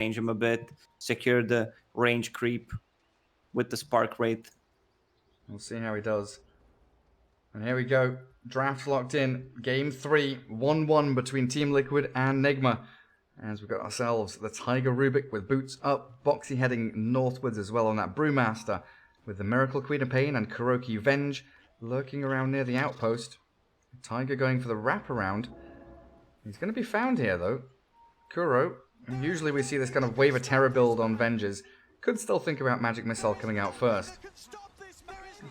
change him a bit, secure the range creep with the spark rate. We'll see how he does. And here we go. Draft locked in. Game 3, 1-1 between Team Liquid and Nigma. As we've got ourselves the Tiger Rubik with boots up. Boxy heading northwards as well on that Brewmaster. With the Miracle Queen of Pain and Kuroki Venge lurking around near the outpost. Tiger going for the wraparound. He's going to be found here though. Kuro, usually we see this kind of Wave of Terror build on Venges. Could still think about Magic Missile coming out first.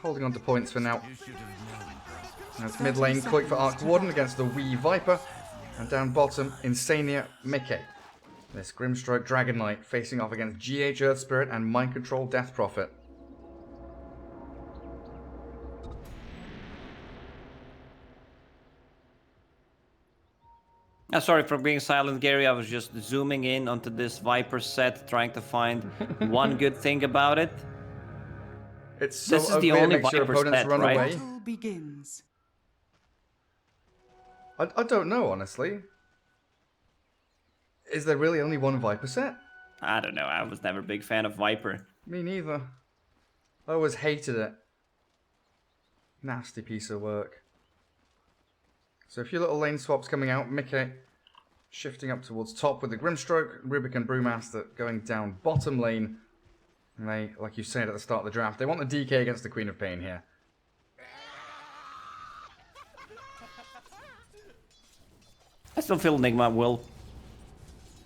Holding on to points for now. That's mid lane, quick for Arc Warden against the Wee Viper. And down bottom, Insania Mickey. This Grimstroke Dragon Knight facing off against GH Earth Spirit and Mind Control Death Prophet. Sorry for being silent, Gary. I was just zooming in onto this Viper set, trying to find one good thing about it. It's so this is the only makes your Viper opponents set, run right? away. Begins. I don't know, honestly. Is there really only one Viper set? I don't know. I was never a big fan of Viper. Me neither. I always hated it. Nasty piece of work. So a few little lane swaps coming out. Mickey shifting up towards top with the Grimstroke. Rubik and Brewmaster going down bottom lane. And they, like you said at the start of the draft, they want the DK against the Queen of Pain here. I still feel Nigma will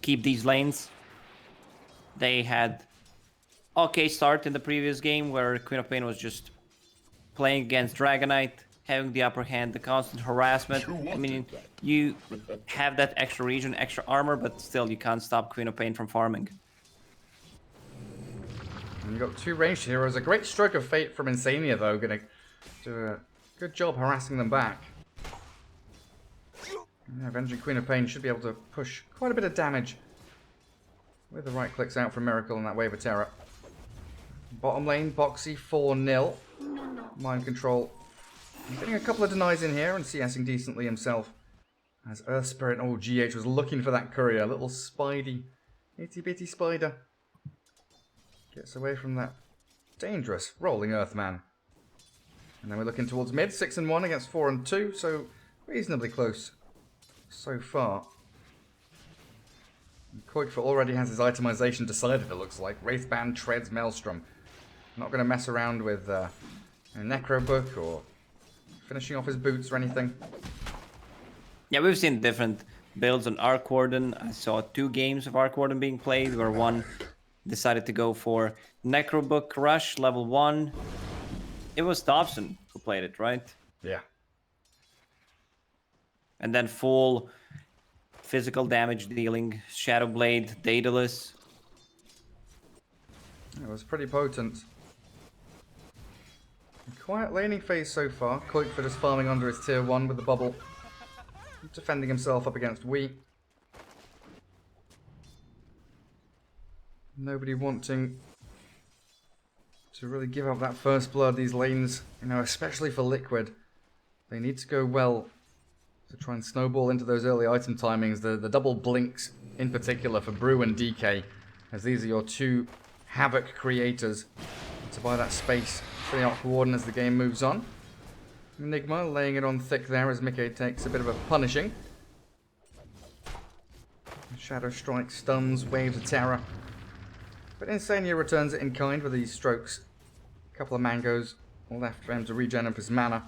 keep these lanes. They had okay start in the previous game where Queen of Pain was just playing against Dragon Knight, having the upper hand, the constant harassment. I mean, you have that extra region, extra armor, but still you can't stop Queen of Pain from farming. And you've got two ranged heroes. A great stroke of fate from Insania, though. Gonna do a good job harassing them back. Yeah, Avenging Queen of Pain should be able to push quite a bit of damage with the right clicks out from Miracle and that Wave of Terror. Bottom lane, Boxy 4-0. Mind Control getting a couple of denies in here and CSing decently himself. As Earth Spirit, oh, GH was looking for that courier. Little Spidey, itty bitty spider. Gets away from that dangerous rolling Earthman. And then we're looking towards mid, 6-1 against 4-2, so reasonably close so far. Koikfa already has his itemization decided, it looks like. Wraithband treads Maelstrom. Not going to mess around with a Necro Book or finishing off his boots or anything. Yeah, we've seen different builds on Arc Warden. I saw 2 games of Arc Warden being played where one decided to go for Necro Book Rush level 1. It was Dobson who played it, right? Yeah. And then full physical damage dealing, Shadow Blade, Daedalus. It was pretty potent. Quiet laning phase so far. Koikfa just farming under his tier 1 with the bubble. Defending himself up against Wee. Nobody wanting to really give up that first blood. These lanes, you know, especially for Liquid, they need to go well to try and snowball into those early item timings. The double blinks in particular for Brew and DK, as these are your 2 havoc creators to buy that space for the Arc Warden as the game moves on. Nigma laying it on thick there as Mickey takes a bit of a punishing. Shadow Strike stuns, Waves of Terror. But Insania returns it in kind with these strokes. A couple of mangoes left for him to regen up his mana.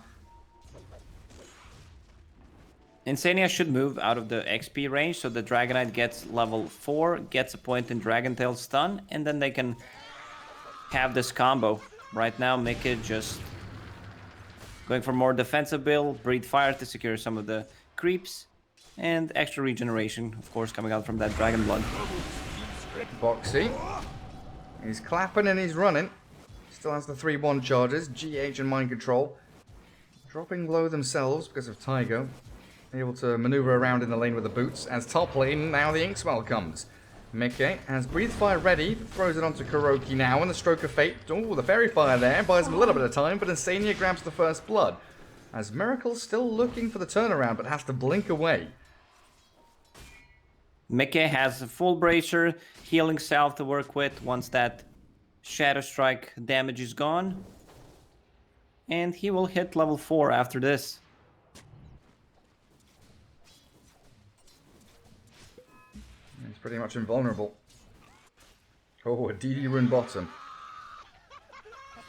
Insania should move out of the XP range so the Dragon Knight gets level 4, gets a point in Dragon Tail stun, and then they can have this combo. Right now, Mickey just going for more defensive build, Breathe Fire to secure some of the creeps, and extra regeneration, of course, coming out from that Dragon Blood. Boxy. He's clapping and he's running. Still has the 3-1 charges. GH and Mind Control. Dropping low themselves because of Tygo. Able to maneuver around in the lane with the boots. As top lane, now the Inkswell comes. Mickey has Breathe Fire ready. Throws it onto Kuroki now. And the Stroke of Fate. Oh, the Fairy Fire there. Buys him a little bit of time. But Insania grabs the first blood. As Miracle's still looking for the turnaround, but has to blink away. Mickey has a full bracer, healing self to work with once that Shadow Strike damage is gone. And he will hit level 4 after this. He's pretty much invulnerable. Oh, a DD rune bottom.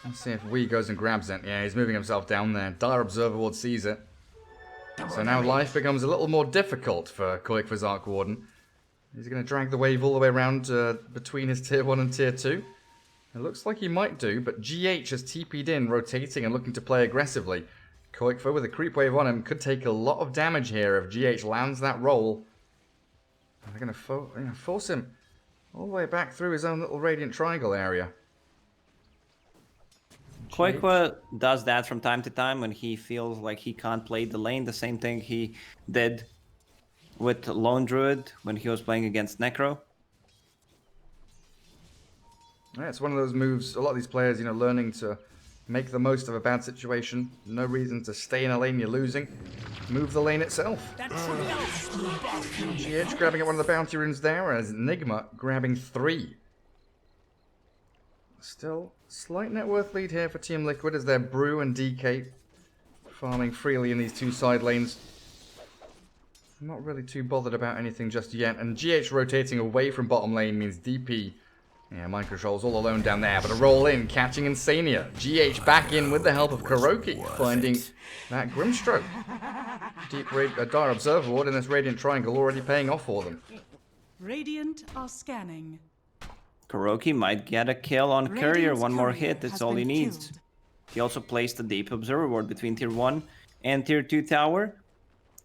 Let's see if Wee goes and grabs it. Yeah, he's moving himself down there. Dire Observer Ward sees it. So now life becomes a little more difficult for Koikva's Arc Warden. He's going to drag the wave all the way around between his tier 1 and tier 2. It looks like he might do, but GH has TP'd in, rotating and looking to play aggressively. Koikva with a creep wave on him could take a lot of damage here if GH lands that roll. They're going to force him all the way back through his own little Radiant Triangle area. Koikva does that from time to time when he feels like he can't play the lane. The same thing he did with Lone Druid when he was playing against Necro. Yeah, it's one of those moves, a lot of these players, learning to make the most of a bad situation. No reason to stay in a lane you're losing. Move the lane itself. GH grabbing at one of the bounty runes there, as Nigma grabbing 3. Still, slight net worth lead here for Team Liquid as they're Brew and DK farming freely in these two side lanes. I'm not really too bothered about anything just yet, and GH rotating away from bottom lane means DP. Yeah, mind control's all alone down there, but a roll in, catching Insania. GH back in with the help of Kuroki, finding that Grimstroke. Dire Observer Ward in this Radiant Triangle already paying off for them. Radiant are scanning. Kuroki might get a kill on Courier. Radiant's One more courier hit, that's has all he been needs. killed. He also placed a Deep Observer Ward between tier 1 and tier 2 tower.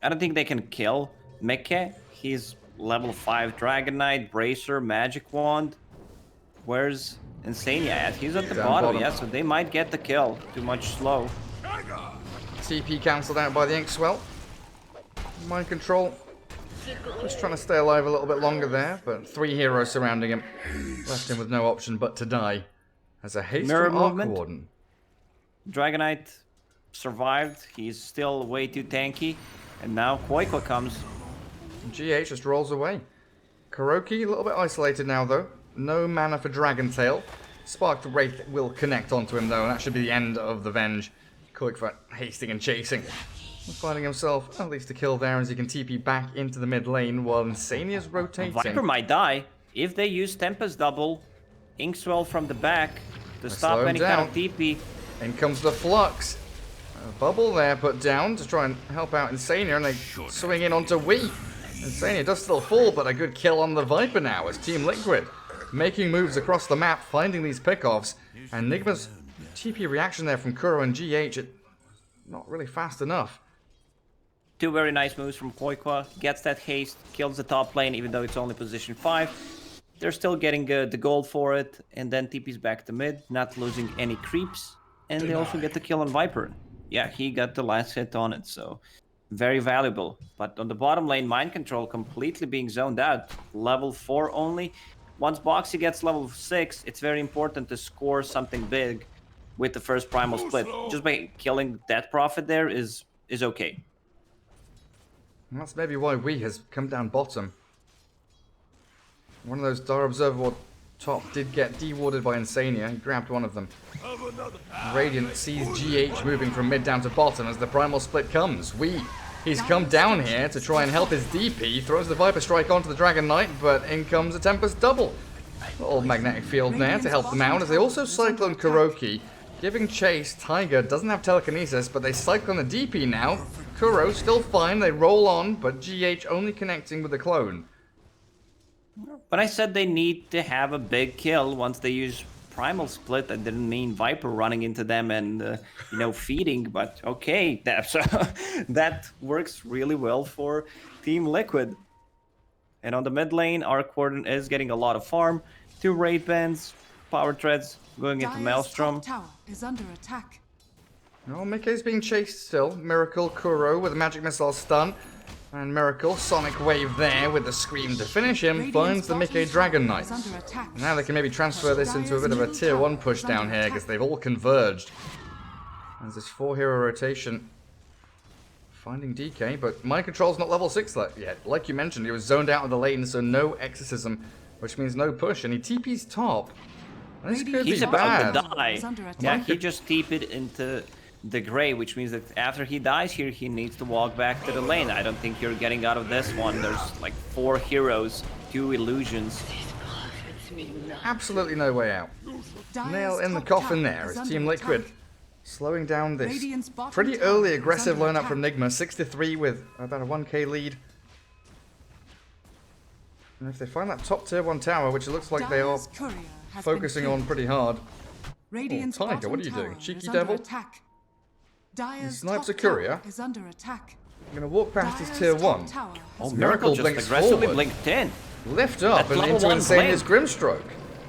I don't think they can kill Mickey. He's level 5 Dragon Knight, Bracer, Magic Wand. Where's Insania at? He's at the bottom, yeah, so they might get the kill. Too much slow. TP cancelled out by the Inkswell. Mind control. Just trying to stay alive a little bit longer there, but 3 heroes surrounding him. Left him with no option but to die. As a haste Mirror from Arc movement. Warden. Dragon Knight survived. He's still way too tanky. And now Koikva comes. GH just rolls away. Kuroki a little bit isolated now though. No mana for Dragon Tail. Sparked Wraith will connect onto him though, and that should be the end of the Venge. Koikva hasting and chasing. Finding himself at least a kill there as he can TP back into the mid lane while Insania's rotating. Viper might die if they use Tempest Double. Inkswell from the back to slow stop him any kind down. of TP. In comes the Flux. A bubble there put down to try and help out Insania, and they swing in onto Wee. Insania does still fall, but a good kill on the Viper now as Team Liquid making moves across the map, finding these pickoffs. And Nigma's TP reaction there from Kuro and GH, not really fast enough. 2 very nice moves from Koikva. Gets that haste, kills the top lane, even though it's only position 5. They're still getting the gold for it, and then TP's back to mid, not losing any creeps. And they also get the kill on Viper. Yeah, he got the last hit on it, so very valuable. But on the bottom lane, mind control completely being zoned out. Level 4 only. Once Boxy gets level 6, it's very important to score something big with the first primal split. Just by killing Death Prophet there is okay. And that's maybe why Wee has come down bottom. One of those Dire Observer Ward top did get dewarded by Insania. He grabbed one of them. Radiant sees GH moving from mid down to bottom as the primal split comes. He's come down here to try and help his DP. Throws the Viper Strike onto the Dragon Knight, but in comes a Tempest Double. Little magnetic field there to help them out as they also cyclone Kuroki. Giving chase, Tiger doesn't have telekinesis, but they cyclone the DP now. Kuro still fine, they roll on, but GH only connecting with the clone. But I said they need to have a big kill once they use Primal Split. I didn't mean Viper running into them and, feeding, but okay, that works really well for Team Liquid. And on the mid lane, Arc Warden is getting a lot of farm. 2 raid bands, power treads going into Dire's Maelstrom. top tower is under attack. Oh, Mickey's being chased still. Miracle, Kuro with a magic missile stun. And Miracle, Sonic Wave there with the scream to finish him, finds the Mickey Dragon Knight. Now they can maybe transfer this into a bit of a tier 1 push down here because they've all converged. As this 4 hero rotation finding DK, but mind control's not level 6 yet. Like you mentioned, he was zoned out of the lane, so no exorcism, which means no push, and he TP's top. This could He's be about bad. to die. Yeah, he just TP'd into the gray, which means that after he dies here, he needs to walk back to the lane. I don't think you're getting out of this one. There's like 4 heroes, 2 illusions. Absolutely no way out. Nail in the coffin there is Team Liquid. Slowing down this pretty early aggressive lineup from Nigma. 6-3 with about a 1k lead. And if they find that top tier 1 tower, which it looks like they are focusing on pretty hard. Oh, Tiger, what are you doing? Cheeky devil? He snipes a courier. I'm going to walk past his tier 1. Oh, Miracle just aggressively forward. blinked in. Lift up and into Insania's Grimstroke.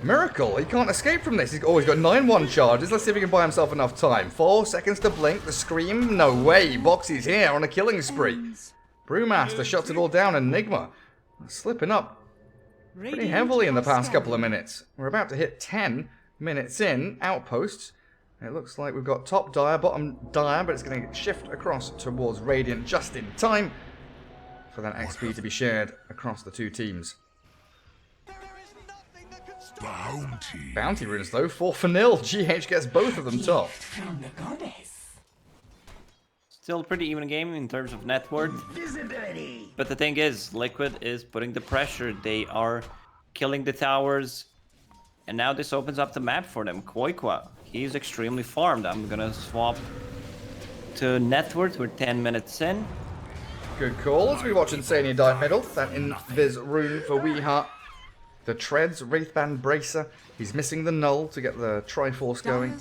Miracle, he can't escape from this. He's got 9-1 charges. Let's see if he can buy himself enough time. 4 seconds to blink. The scream, no way. Boxy's here on a killing spree. Brewmaster shuts it all down, and Nigma slipping up pretty heavily in the past couple of minutes. We're about to hit 10 minutes in. Outposts. It looks like we've got top Dire, bottom Dire, but it's going to shift across towards Radiant just in time for that XP to be shared across the 2 teams. Bounty runes though, 4-0. GH gets both of them top. Still pretty even game in terms of net worth. But the thing is, Liquid is putting the pressure. They are killing the towers. And now this opens up the map for them. Koikwa, he's extremely farmed. I'm gonna swap to net worth. We're 10 minutes in. Good call as we watch Insania die middle. That invis rune for Weeha. The treads, Wraithband Bracer. He's missing the null to get the Triforce going.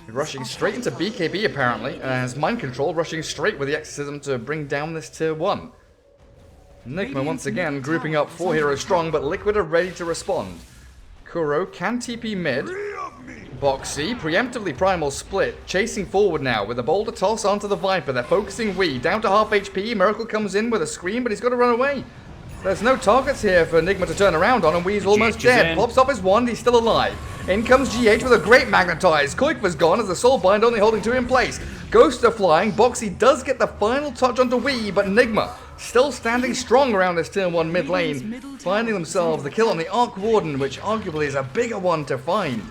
Rushing straight into BKB apparently. And has mind control, rushing straight with the Exorcism to bring down this tier 1. Nigma once again grouping up 4 heroes strong, but Liquid are ready to respond. Kuro can TP mid. Boxy, preemptively primal split, chasing forward now with a boulder toss onto the Viper. They're focusing Wee, down to half HP. Miracle comes in with a scream, but he's got to run away. There's no targets here for Nigma to turn around on, and Wee's almost dead. Pops off his wand, he's still alive. In comes GH with a great magnetize. Koikva's gone as the soul bind only holding 2 in place. Ghosts are flying. Boxy does get the final touch onto Wee, but Nigma still standing strong around this tier 1 mid lane, finding themselves the kill on the Arc Warden, which arguably is a bigger one to find.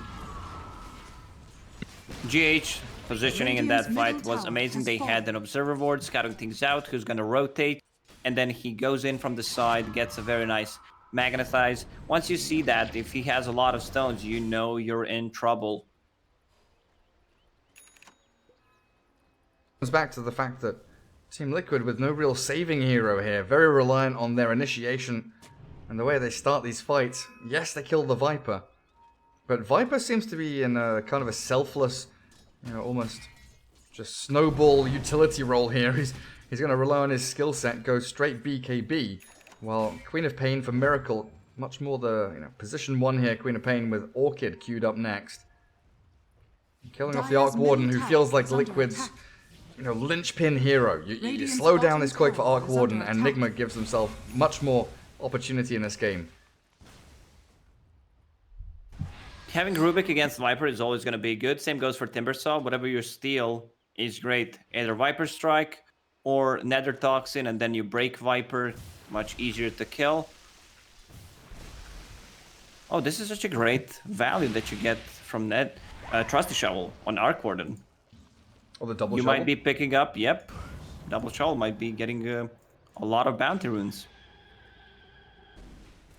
GH positioning in that fight was amazing. They had an observer ward scouting things out, who's gonna rotate, and then he goes in from the side, gets a very nice magnetize. Once you see that, if he has a lot of stones, you know you're in trouble. Comes back to the fact that Team Liquid with no real saving hero here, very reliant on their initiation and the way they start these fights. Yes, they killed the Viper, but Viper seems to be in a kind of a selfless, almost just snowball utility role here. He's going to rely on his skill set, go straight BKB, while Queen of Pain for Miracle, much more the position 1 here, Queen of Pain with Orchid queued up next. Killing off the Arc Warden, who feels like Liquid's linchpin hero. You slow down this Koik for Arc Warden, and Nigma gives himself much more opportunity in this game. Having Rubik against Viper is always going to be good. Same goes for Timbersaw. Whatever you steal is great. Either Viper Strike or Nether Toxin, and then you break Viper. Much easier to kill. Oh, this is such a great value that you get from that Trusty Shovel on Arc Warden. Oh, the double you shovel? might be picking up, yep. Double Shovel might be getting a lot of bounty runes.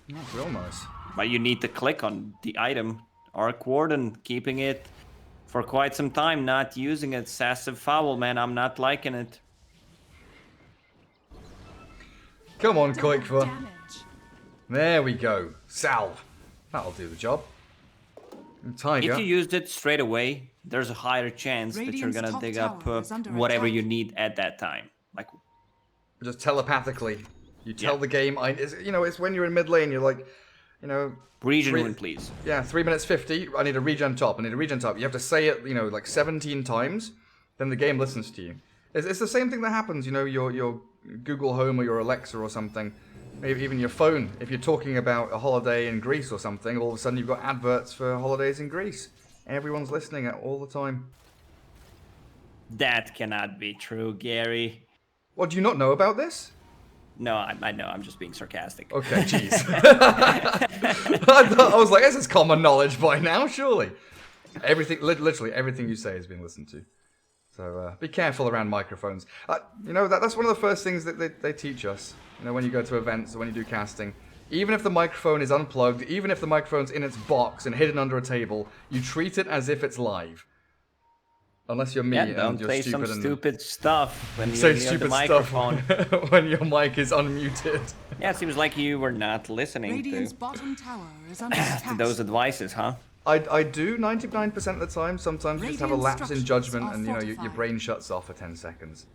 That's real nice. But you need to click on the item. Arc Warden, keeping it for quite some time, not using it. Sassive Foul, man, I'm not liking it. Come on, Koikva. There we go. Salve. That'll do the job. And Tiger. If you used it straight away, there's a higher chance that you're gonna dig up whatever you need at that time. Like, just telepathically, you tell the game. It's when you're in mid lane. You're like, regen rune, please. Yeah, 3 minutes 50. I need a regen top. I need a regen top. You have to say it, like 17 times. Then the game listens to you. It's the same thing that happens. Your Google Home or your Alexa or something. Maybe even your phone. If you're talking about a holiday in Greece or something, all of a sudden you've got adverts for holidays in Greece. Everyone's listening all the time. That cannot be true, Gary. What, do you not know about this? No, I know. I'm just being sarcastic. Okay, jeez. I was like, this is common knowledge by now, surely. Everything, literally everything you say has been listened to. So be careful around microphones. You know, that's one of the first things that they teach us. You know, when you go to events or when you do casting. Even if the microphone is unplugged, even if the microphone's in its box and hidden under a table, you treat it as if it's live. Unless you're me Yeah, and don't you're say stupid some and stupid stuff when say you're near the stupid microphone. stuff when your mic is unmuted. Yeah, it seems like you were not listening Radiant's to bottom tower is under attack. those advices, huh? I do 99% of the time. Sometimes you just have a Radiant lapse in structures judgment are and your fortified. brain shuts off for 10 seconds.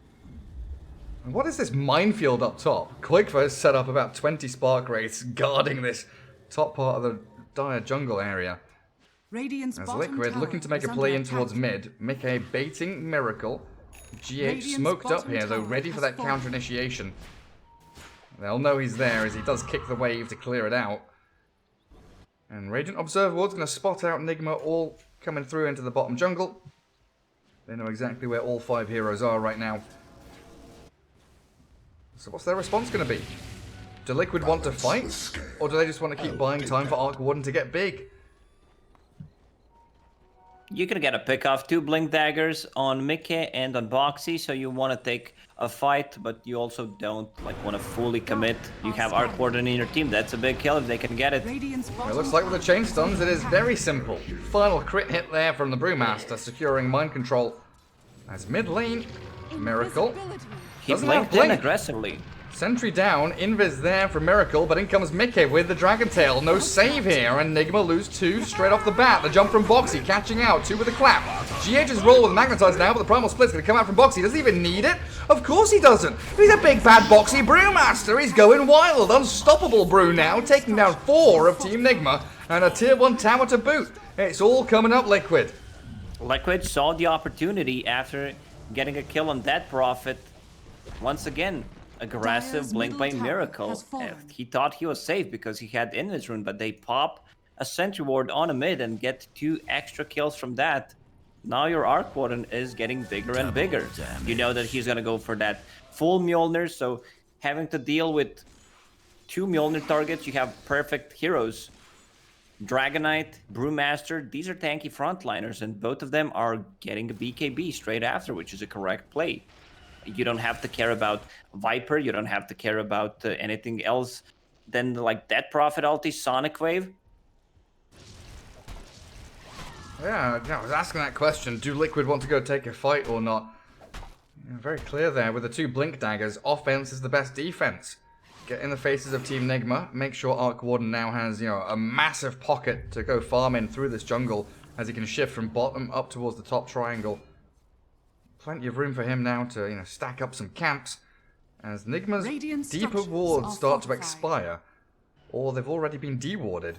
And what is this minefield up top? Quickfire set up about 20 spark wraiths guarding this top part of the dire jungle area. Radiant's As bottom Liquid tower looking to make is a play under in towards attack. mid. Mickey baiting Miracle. GH Radiant's smoked up bottom here though, tower ready for has that fallen. counter initiation. They'll know he's there as he does kick the wave to clear it out. And Radiant Observer Ward's going to spot out Nigma all coming through into the bottom jungle. They know exactly where all 5 heroes are right now. So what's their response going to be? Do Liquid want to fight? Or do they just want to keep buying time for Arc Warden to get big? You can get a pick off 2 Blink Daggers on Mickey and on Boxy, so you want to take a fight, but you also don't want to fully commit. You have Arc Warden in your team. That's a big kill if they can get it. Radiant's It bottom looks like with the tower chain is stuns, under it is attack. very simple. Final crit hit there from the Brewmaster, securing mind control. As mid lane, Miracle. He Doesn't have blinked in blink. aggressively. Sentry down, invis there for Miracle, but in comes Mickey with the Dragon Tail. No save here, and Nigma lose 2 straight off the bat. The jump from Boxy, catching out, 2 with a clap. GH's roll with Magnetize now, but the Primal Split's going to come out from Boxy. Does he even need it? Of course he doesn't. He's a big bad Boxy Brewmaster. He's going wild. Unstoppable Brew now, taking down 4 of Team Nigma, and a tier 1 tower to boot. It's all coming up, Liquid. Liquid saw the opportunity after getting a kill on that Prophet. Once again, aggressive Dire's blink by middle tower Miracle. has fallen. He thought he was safe because he had Invis Rune, but they pop a Sentry Ward on a mid and get 2 extra kills from that. Now your Arc Warden is getting bigger and bigger. You know that he's gonna go for that full Mjolnir, so having to deal with 2 Mjolnir targets, you have perfect heroes. Dragonite, Brewmaster, these are tanky frontliners, and both of them are getting a BKB straight after, which is a correct play. You don't have to care about Viper, you don't have to care about anything else than that Prophet ulti, Sonic Wave. Yeah, I was asking that question. Do Liquid want to go take a fight or not? Yeah, very clear there with the 2 Blink Daggers. Offense is the best defense. Get in the faces of Team Nigma. Make sure Arc Warden now has, a massive pocket to go farm in through this jungle as he can shift from bottom up towards the top triangle. Plenty of room for him now to, stack up some camps as Nigma's Radiant deeper structures wards are start to fortified. expire, or they've already been dewarded.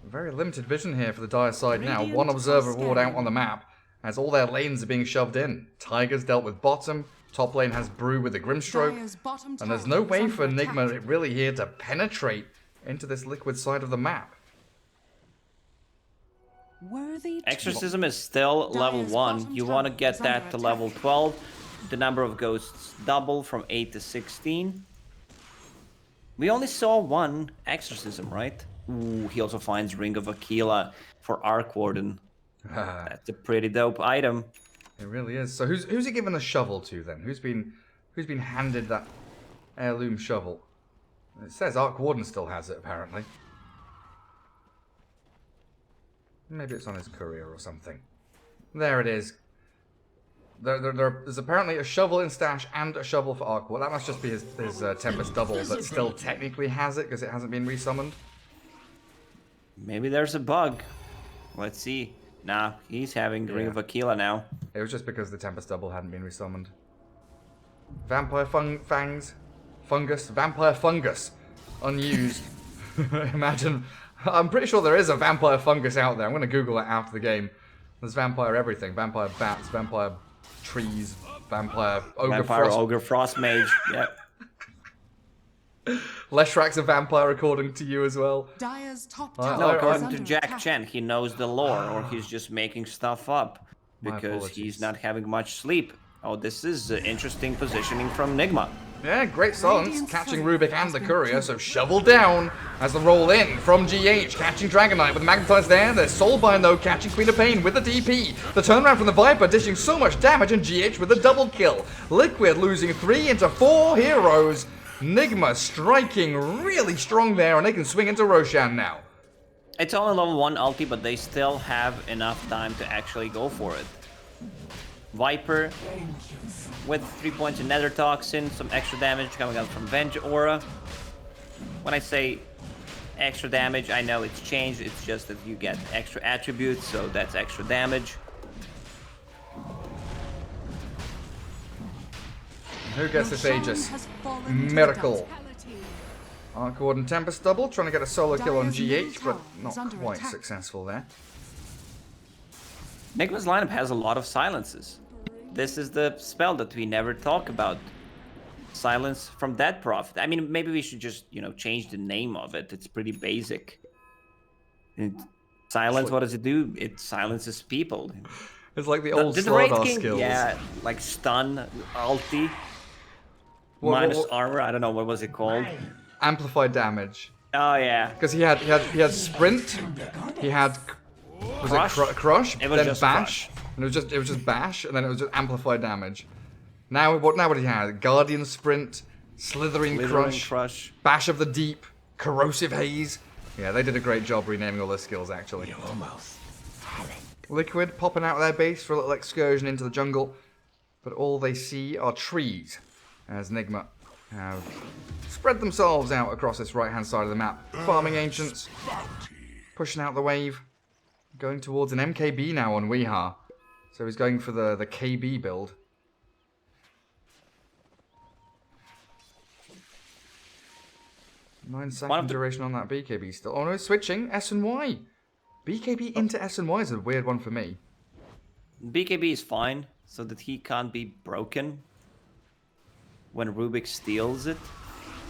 Very limited vision here for the dire side now. Radiant 1 observer are ward out scanning. on the map as all their lanes are being shoved in. Tiger's dealt with bottom, top lane has Brew with the Grimstroke, Dire's bottom and there's tower no is way under for attack. Nigma really here to penetrate into this Liquid side of the map. Worthy Exorcism is still level Dire's 1. bottom You want to tower get is under that to level attack. 12. The number of ghosts double from 8 to 16. We only saw 1 Exorcism, right? Ooh, he also finds Ring of Aquila for Arc Warden. That's a pretty dope item. It really is. So who's he given a shovel to then? Who's been handed that heirloom shovel? It says Arc Warden still has it apparently. Maybe it's on his courier or something. There it is. There's apparently a shovel in stash and a shovel for Arc Warden. That must just be his Tempest double that still technically has it because it hasn't been resummoned. Maybe there's a bug. Let's see. Nah, he's having Ring of Aquila now. It was just because the Tempest double hadn't been resummoned. Vampire Vampire fungus, unused. Imagine, I'm pretty sure there is a vampire fungus out there. I'm gonna Google it after the game. There's vampire everything, vampire bats, vampire trees, vampire ogre Vampire frost. Ogre Frost Mage. Yeah. Leshrak's a vampire according to you as well. Dire's top No, tower No, is according to under Jack attack. Chen, he knows the lore, or he's just making stuff up My because apologies. he's not having much sleep. Oh, this is interesting positioning from Nigma. Yeah, great silence, Radiant's catching turret Rubik and has the been Courier, killed. so shovel down as the roll in from GH, catching Dragonite with Magnetize there. There's Soulbind though, catching Queen of Pain with the DP. The turnaround from the Viper, dishing so much damage, and GH with a double kill. Liquid losing 3 into 4 heroes. Nigma striking really strong there, and they can swing into Roshan now. It's only level 1 ulti, but they still have enough time to actually go for it. Viper with 3 points in Nether Toxin, some extra damage coming out from Venge Aura. When I say extra damage, I know it's changed, it's just that you get extra attributes, so that's extra damage. Who gets this Roshan Aegis? has fallen to Miracle. the Arc Ward and Tempest double, trying to get a solo kill on Dire's middle GH, but tower not is under quite attack. successful there. Nigma's lineup has a lot of silences. This is the spell that we never talk about. Silence from Dead Prophet. I mean, maybe we should just, you know, change the name of it. It's pretty basic. Silence, what does it do? It silences people. It's like the old Did the Raid Slardar King, skills. yeah, like stun, ulti, What- minus what- armor. I don't know, what was it called? Amplified damage. Oh, yeah. Because he had sprint, he had Crush? crush, It was then just bash, and it was just bash, and then it was just amplified damage. Now what did he have? Guardian sprint, slithering crush, bash of the deep, corrosive haze. Yeah, they did a great job renaming all their skills actually. Liquid popping out of their base for a little excursion into the jungle, but all they see are trees as Nigma have spread themselves out across this right hand side of the map, farming ancients, pushing out the wave. Going towards an MKB now on Weeha. So he's going for the KB build. 9-second duration on that BKB still. Oh no, switching. S and Y. BKB into S and Y is a weird one for me. BKB is fine, so that he can't be broken when Rubik steals it.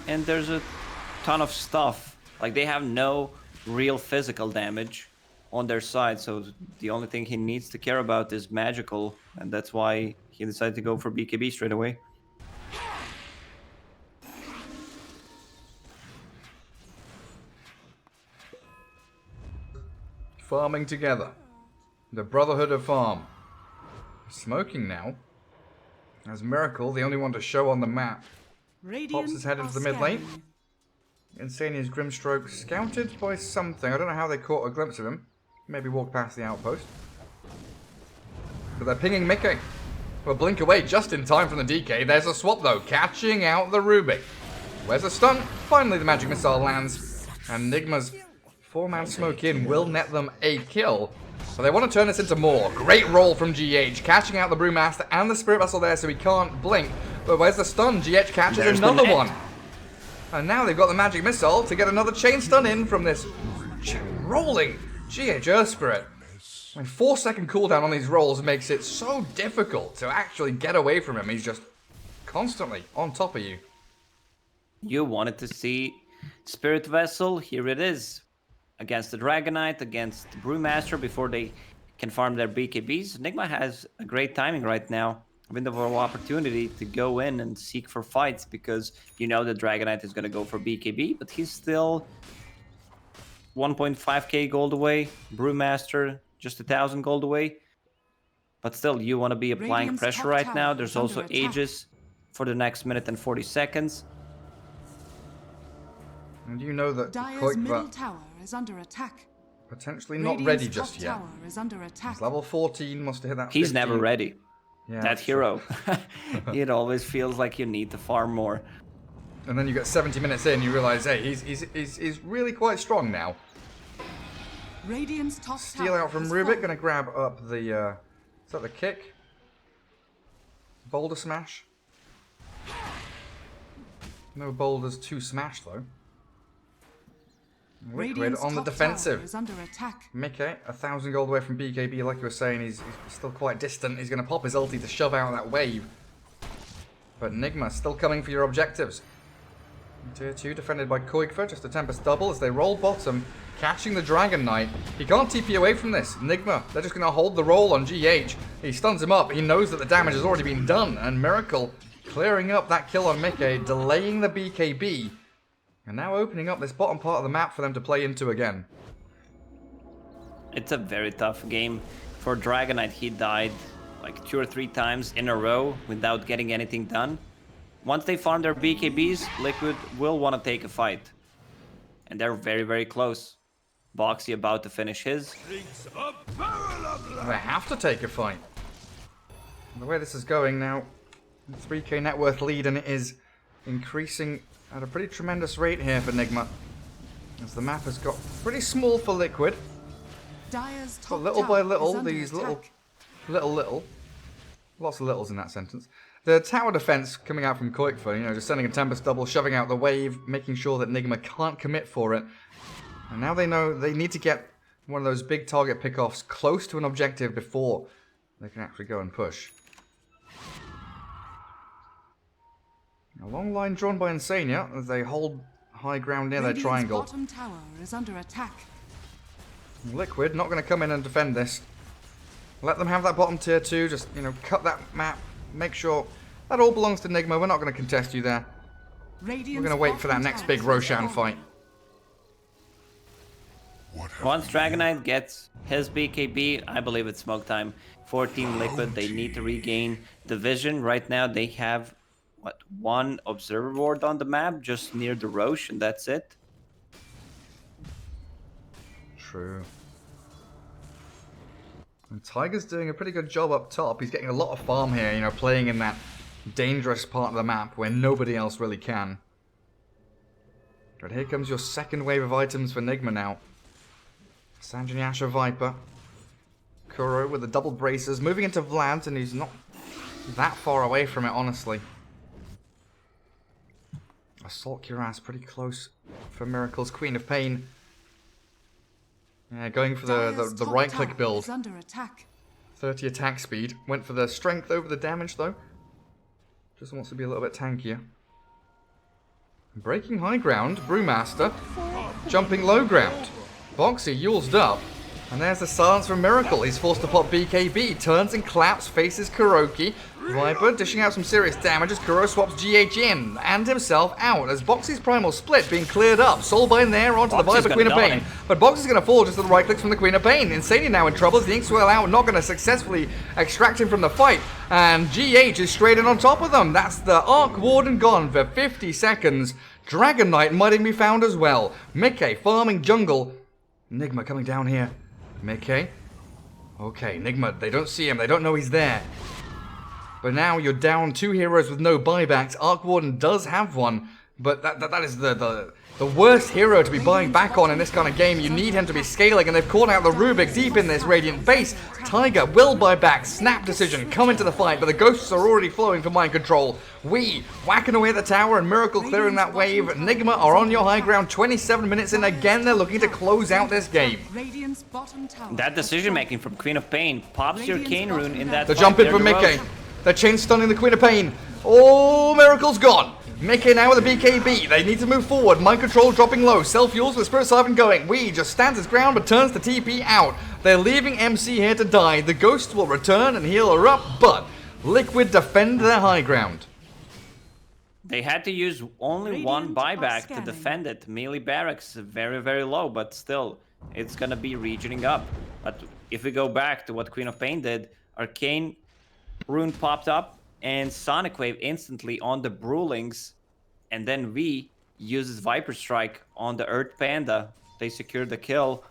And there's a ton of stuff. Like, they have no real physical damage on their side, so the only thing he needs to care about is magical, and that's why he decided to go for BKB straight away. Farming together. The Brotherhood of Farm. Smoking now. As Miracle, the only one to show on the map, pops his head into the mid lane. Insania's Grimstroke scouted by something. I don't know how they caught a glimpse of him. Maybe walked past the outpost. But they're pinging Mickey. Well, blink away just in time from the DK. There's a swap though, catching out the Rubik. Where's the stun? Finally the magic missile lands. And Nigma's 4-man smoke in will net them a kill. But they want to turn this into more. Great roll from GH, catching out the Brewmaster and the Spirit Vessel there so he can't blink. But where's the stun? GH catches There's the another net. one. And now they've got the magic missile to get another chain stun in from this rolling GH Earth Spirit. I mean, 4-second cooldown on these rolls makes it so difficult to actually get away from him. He's just constantly on top of you. You wanted to see Spirit Vessel, here it is. Against the Dragonite, against the Brewmaster before they can farm their BKBs. Nigma has a great timing right now. A window of opportunity to go in and seek for fights because you know the Dragonite is going to go for BKB, but he's still 1.5k gold away. Brewmaster just 1,000 gold away. But still, you want to be applying Radiant's pressure top right tower now. is There's under also attack. Aegis for the next minute and 40 seconds. And you know that Dire's middle Koikva tower is under attack. potentially not Radiant's ready top just yet. tower is under attack. He's level 14, must have hit that He's 15. never ready. Yeah, That that's true. hero. It always feels like you need to farm more. And then you get 70 minutes in, you realize, hey, he's really quite strong now. Radiant's top Steal tower out from has Rubik, fallen. gonna grab up the, is that the kick? Boulder smash? No boulders to smash though. Liquid Radiant's on the top tower defensive. is under attack. Mickey, 1,000 gold away from BKB, like you were saying, he's still quite distant. He's going to pop his ulti to shove out that wave. But Nigma still coming for your objectives. Tier 2 defended by Koikva, just a Tempest double as they roll bottom. catching the Dragon Knight. He can't TP away from this. Nigma, they're just going to hold the roll on GH. He stuns him up. He knows that the damage has already been done. And Miracle clearing up that kill on Mickey, delaying the BKB. And now opening up this bottom part of the map for them to play into again. It's a very tough game. For Dragon Knight, he died like 2 or 3 times in a row without getting anything done. Once they farm their BKBs, Liquid will want to take a fight. And they're very, very close. Boxy about to finish his. They have to take a fight. The way this is going now, 3k net worth lead, and it is increasing at a pretty tremendous rate here for Nigma. As the map has got pretty small for Liquid. Dire's But top little by tower is little, under these attack. little, lots of littles in that sentence. The tower defense coming out from Koikfa, you know, just sending a Tempest double, shoving out the wave, making sure that Nigma can't commit for it. And now they know they need to get one of those big target pickoffs close to an objective before they can actually go and push. A long line drawn by Insania as they hold high ground near their Radiant's triangle. bottom tower is under attack. Liquid not going to come in and defend this. Let them have that bottom tier 2, just, you know, cut that map, make sure that all belongs to Nigma. We're not going to contest you there. We're going to wait for that next big Roshan fight. Once Dragon Knight gets his BKB, I believe it's smoke time. 14 Liquid, they need to regain the vision. Right now they have, what, 1 observer ward on the map, just near the Roche, and that's it. True. And Tiger's doing a pretty good job up top. He's getting a lot of farm here, you know, playing in that dangerous part of the map where nobody else really can. But here comes your second wave of items for Nigma now. Sanjanyasha Viper. Kuro with the double braces, moving into Vlad, and he's not that far away from it, honestly. Assault Cuirass pretty close for Miracle's Queen of Pain. Yeah, going for the right-click build. Is under attack. 30 attack speed. Went for the strength over the damage, though. Just wants to be a little bit tankier. Breaking high ground, Brewmaster. Jumping low ground. Boxy uled up. And there's the silence from Miracle. He's forced to pop BKB. Turns and claps, faces Kuroki. Viper dishing out some serious damage as Kuro swaps GH in and himself out as Boxy's primal split being cleared up. Soulbind there onto the Viper Queen of Pain. But Boxy's going to fall just to the right clicks from the Queen of Pain. Insania now in trouble as the Inkswell out, not going to successfully extract him from the fight. And GH is straight in on top of them. That's the Arc Warden gone for 50 seconds. Dragon Knight might even be found as well. Mickey farming jungle. Nigma coming down here. Mickey. Okay, Nigma, they don't see him. They don't know he's there. But now you're down 2 heroes with no buybacks. Arc Warden does have one, but that is the worst hero to be buying back on in this kind of game. You need him to be scaling, and they've caught out the Rubik deep in this Radiant base. Tiger will buy back. Snap decision, come into the fight, but the ghosts are already flowing for mind control. We whacking away at the tower, and Miracle clearing that wave. Nigma are on your high ground. 27 minutes in, again they're looking to close out this game. Radiant's bottom tower. That decision making from Queen of Pain pops your Cane Rune in that The fight. jump in They're from the Mickey. Roche. They're chain stunning the Queen of Pain. Oh, Miracle's gone. Mickey now with a BKB. They need to move forward. Mind control dropping low. Self-fuels with Spirit Siphon going. Wee just stands his ground but turns the TP out. They're leaving MC here to die. The Ghost will return and heal her up, but Liquid defend their high ground. They had to use only one Radiant are buyback to scanning. defend it. Melee barracks very, very low, but still, it's gonna be regioning up. But if we go back to what Queen of Pain did, Arcane Rune popped up and Sonic Wave instantly on the Brewlings, and then V uses Viper Strike on the Earth Panda. They secured the kill.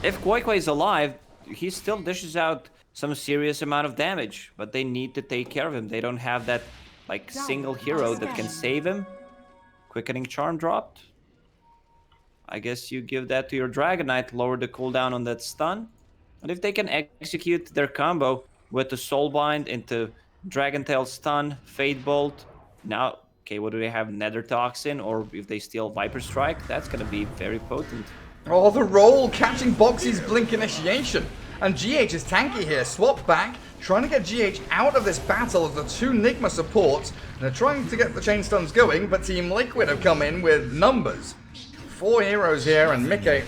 If Koikoi is alive, he still dishes out some serious amount of damage, but they need to take care of him. They don't have that like single hero that can save him. Quickening Charm dropped. I guess you give that to your Dragon Knight, lower the cooldown on that stun. And if they can execute their combo with the Soulbind into Dragon Tail stun, Fate Bolt, now, okay, what do they have? Nether Toxin, or if they steal Viper Strike, that's gonna be very potent. Oh, the roll catching Boxy's Blink Initiation. And GH is tanky here. Swap back, trying to get GH out of this battle of the 2 Nigma supports. And they're trying to get the chain stuns going, but Team Liquid have come in with numbers. 4 heroes here, and Mickey,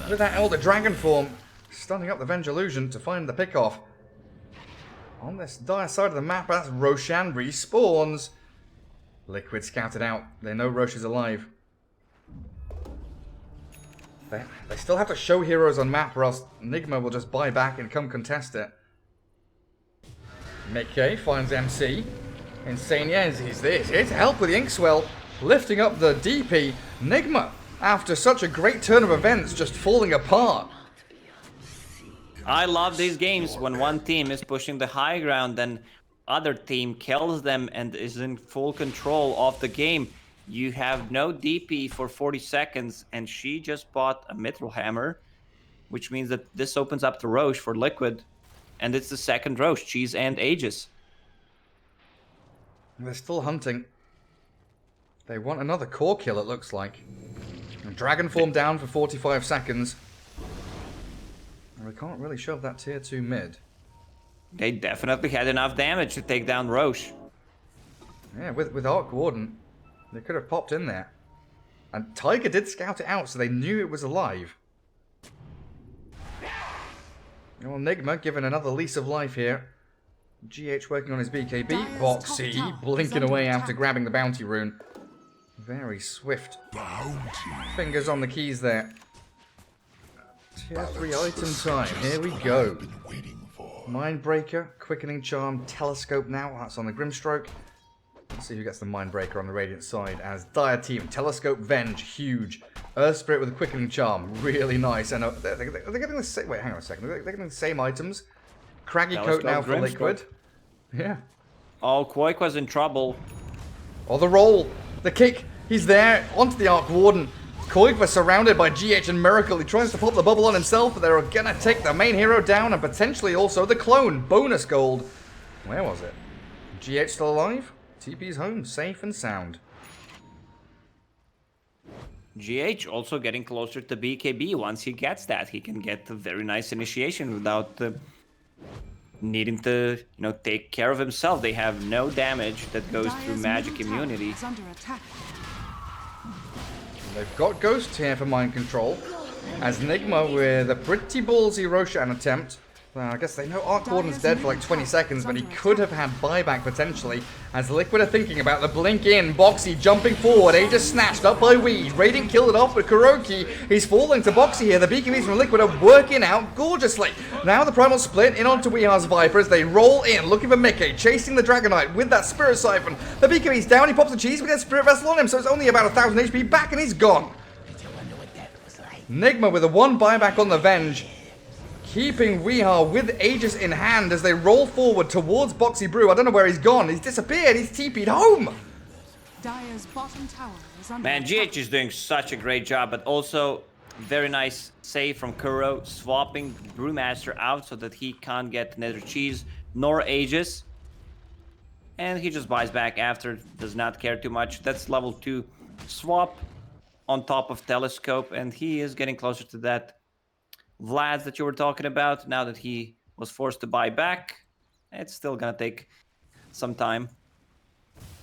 with that Elder Dragon form, stunning up the Venge Illusion to find the pickoff. On this dire side of the map, that's Roshan respawns. Liquid scouted out. They know Roche is alive. They still have to show heroes on map, or else Nigma will just buy back and come contest it. Mickey finds MC. Insania he's here to help with the Inkswell, lifting up the DP. Nigma, after such a great turn of events, just falling apart. I love these games when one team is pushing the high ground, then other team kills them and is in full control of the game. You have no DP for 40 seconds, and she just bought a Mithril Hammer, which means that this opens up the Roche for Liquid, and it's the second Roche, Cheese and Aegis. They're still hunting. They want another core kill, it looks like. And Dragon form down for 45 seconds. And we can't really shove that tier 2 mid. They definitely had enough damage to take down Roche. Yeah, with Arc Warden, they could have popped in there. And Tiger did scout it out, so they knew it was alive. Well, Nigma given another lease of life here. GH working on his BKB. Boxy blinking away after grabbing the bounty rune. Very swift. Fingers on the keys there. Tier 3 item time. Here we go. Mindbreaker, Quickening Charm, Telescope now. That's on the Grimstroke. Let's see who gets the Mindbreaker on the Radiant side. As Dire Team, Telescope, Venge, huge. Earth Spirit with a Quickening Charm, really nice. And they're getting the same. Wait, hang on a second. They're getting the same items. Craggy Coat now for Liquid. Yeah. Oh, Quoik was in trouble. Oh, the roll, the kick. He's there onto the Arc Warden. Koik was surrounded by GH and Miracle. He tries to pop the bubble on himself, but they're gonna take the main hero down and potentially also the clone. Bonus gold. Where was it? GH still alive? TP's home, safe and sound. GH also getting closer to BKB. Once he gets that, he can get a very nice initiation without needing to, take care of himself. They have no damage that goes through magic immunity. They've got Ghost here for mind control. As Nigma with a pretty ballsy Roshan attempt. Well, I guess they know Arc Warden's dead for like 20 seconds, but he could have had buyback potentially. As Liquid are thinking about the blink in. Boxy jumping forward. Aegis snatched up by Weed. Radiant killed it off with Kuroki. He's falling to Boxy here. The BKBs from Liquid are working out gorgeously. Now the Primal split in onto Weehar's Viper as they roll in, looking for Mickey, chasing the Dragonite with that Spirit Siphon. The BKB's down. He pops the cheese with that Spirit Vessel on him, so it's only about 1,000 HP back and he's gone. Nigma with a 1 buyback on the Venge. Keeping Weehar with Aegis in hand as they roll forward towards Boxy Brew. I don't know where he's gone. He's disappeared. He's TP'd home. Dire's bottom tower is under Man, attack. GH is doing such a great job, but also very nice save from Kuro, swapping Brewmaster out so that he can't get neither Cheese nor Aegis. And he just buys back after, does not care too much. That's level 2 swap on top of Telescope, and he is getting closer to that Vlad that you were talking about. Now that he was forced to buy back, it's still gonna take some time.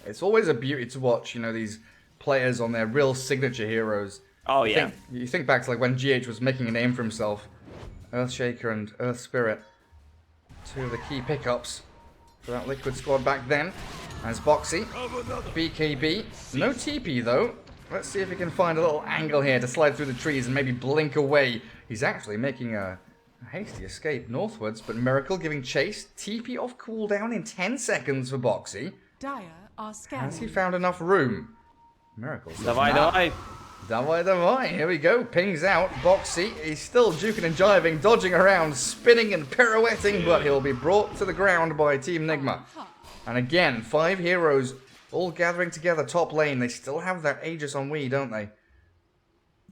It's always a beauty to watch, these players on their real signature heroes. Oh yeah. You think back to like when GH was making a name for himself. Earthshaker and Earth Spirit. 2 of the key pickups for that Liquid squad back then. As Boxy, BKB. No TP though. Let's see if he can find a little angle here to slide through the trees and maybe blink away. He's actually making a hasty escape northwards, but Miracle giving chase. TP off cooldown in 10 seconds for Boxy. Dire are scanning. Has he found enough room? Miracle says Davai, nah. davai. Davai. Here we go. Pings out. Boxy. He's still juking and jiving, dodging around, spinning and pirouetting, but he'll be brought to the ground by Team Nigma. And again, 5 heroes all gathering together top lane. They still have that Aegis on Wii, don't they?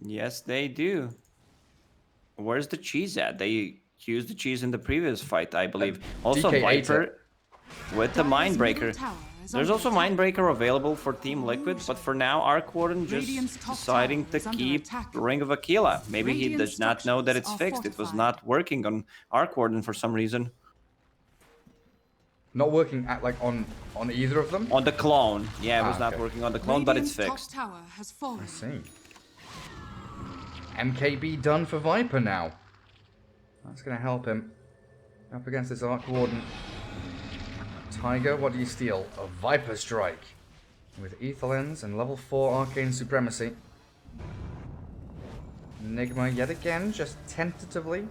Yes, they do. Where's the cheese at? They used the cheese in the previous fight, I believe. Also, DK ate Viper with the Dire's middle Mindbreaker. tower is There's under also attack. Mindbreaker available for Team Liquid, but for now, Arc Warden just Radiant's top deciding tower to is under keep attack. Ring of Aquila. Maybe he Radiant does not know that it's structures fixed. are It was fortified. not working on Arc Warden for some reason. Not working at on either of them? On the clone. Yeah, it was not okay. working on the clone, but it's Radiant's fixed. top tower has fallen. I see. MKB done for Viper now. That's going to help him. Up against this Arc Warden. Tiger, what do you steal? A Viper Strike. With Ether Lens and level 4 Arcane Supremacy. Nigma yet again, just tentatively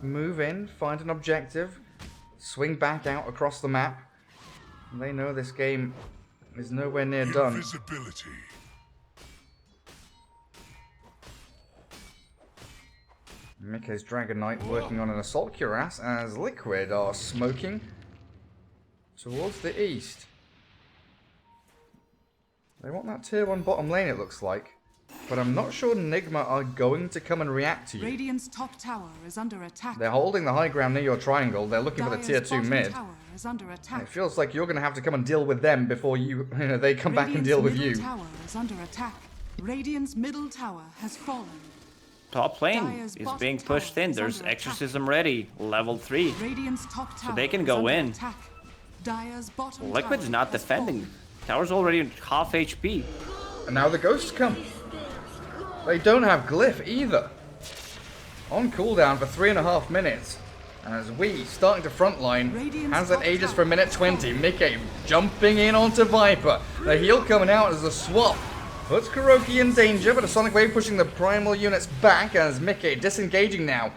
move in, find an objective, swing back out across the map. They know this game is nowhere near done. Invisibility. Mikke's Dragon Knight working on an Assault Cuirass as Liquid are smoking towards the east. They want that tier 1 bottom lane, it looks like. But I'm not sure Nigma are going to come and react to you. Radiant's top tower is under attack. They're holding the high ground near your triangle. They're looking for the tier 2 mid. Tower is under attack. It feels like you're going to have to come and deal with them before they come back and deal with you. Radiant's middle tower is under attack. Radiant's middle tower has fallen. Top lane Dire's is bottom being pushed tower in. is There's under attack. Exorcism ready, level 3. Radiant's top tower they can is go under in. attack. Dire's bottom Liquid's tower not has defending. fallen. Tower's already half HP. And now the ghosts come. They don't have Glyph either. On cooldown for 3.5 minutes. As we, starting to frontline, has an Aegis for a minute 20. Mikke jumping in onto Viper. The heal coming out as a swap. Puts Kuroki in danger, but a Sonic Wave pushing the primal units back as Mikke disengaging now.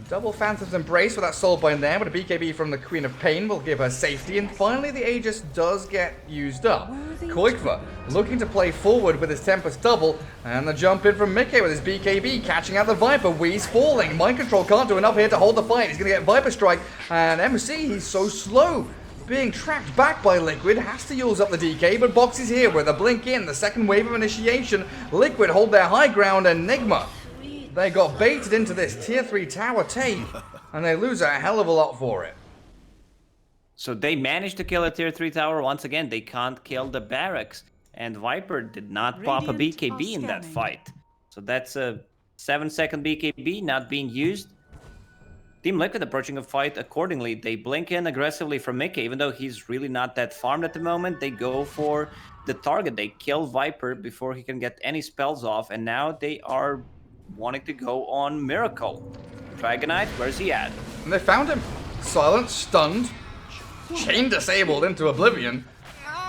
Double Phantom's Embrace with that Soulbind there, but a BKB from the Queen of Pain will give her safety. And finally the Aegis does get used up. Koikva looking to play forward with his Tempest double, and the jump in from Mikke with his BKB catching out the Viper. Wee's falling. Mind Control can't do enough here to hold the fight. He's going to get Viper Strike, and MC, he's so slow. Being tracked back by Liquid, has to use up the DK, but Box is here with a blink in, the second wave of initiation. Liquid hold their high ground, and Nigma, they got baited into this tier 3 tower take, and they lose a hell of a lot for it. So they managed to kill a tier 3 tower. Once again, they can't kill the barracks. And Viper did not pop a Radiant BKB are in that scanning. fight. So that's a 7-second BKB not being used. Team Liquid approaching a fight accordingly. They blink in aggressively from Mikke, even though he's really not that farmed at the moment. They go for the target. They kill Viper before he can get any spells off. And now they are wanting to go on Miracle. Dragonite, where's he at? And they found him. Silent, stunned, chain disabled into oblivion.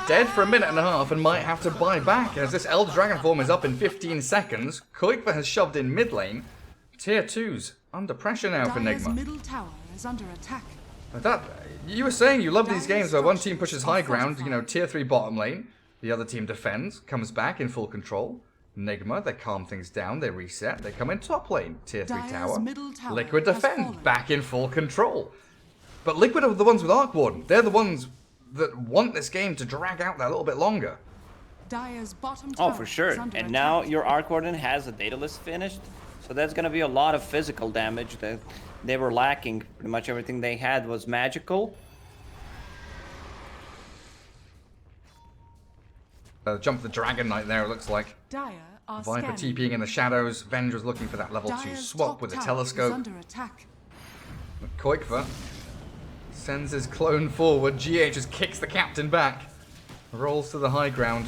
Dead for a minute and a half and might have to buy back as this Elder Dragon form is up in 15 seconds. Koikva has shoved in mid lane. Tier 2's under pressure now for Dire's Nigma. middle tower is under attack. But that, you were saying you love these games where one team pushes high ground, tier 3 bottom lane. The other team defends, comes back in full control. Nigma, they calm things down, they reset, they come in top lane, tier 3 Dire's tower. middle tower Liquid has defend, fallen. back in full control. But Liquid are the ones with Arc Warden. They're the ones that want this game to drag out that little bit longer. Dire's bottom Oh, tower for sure. is under And attack. now your Arc Warden has a data list finished. So that's going to be a lot of physical damage that they were lacking. Pretty much everything they had was magical. Jump the Dragon Knight there, it looks like. Dire are Viper scanning. TPing in the shadows. Vendra's looking for that level 2 Dire's swap top with the tower is telescope. under attack. Koikva sends his clone forward. GH just kicks the captain back. Rolls to the high ground.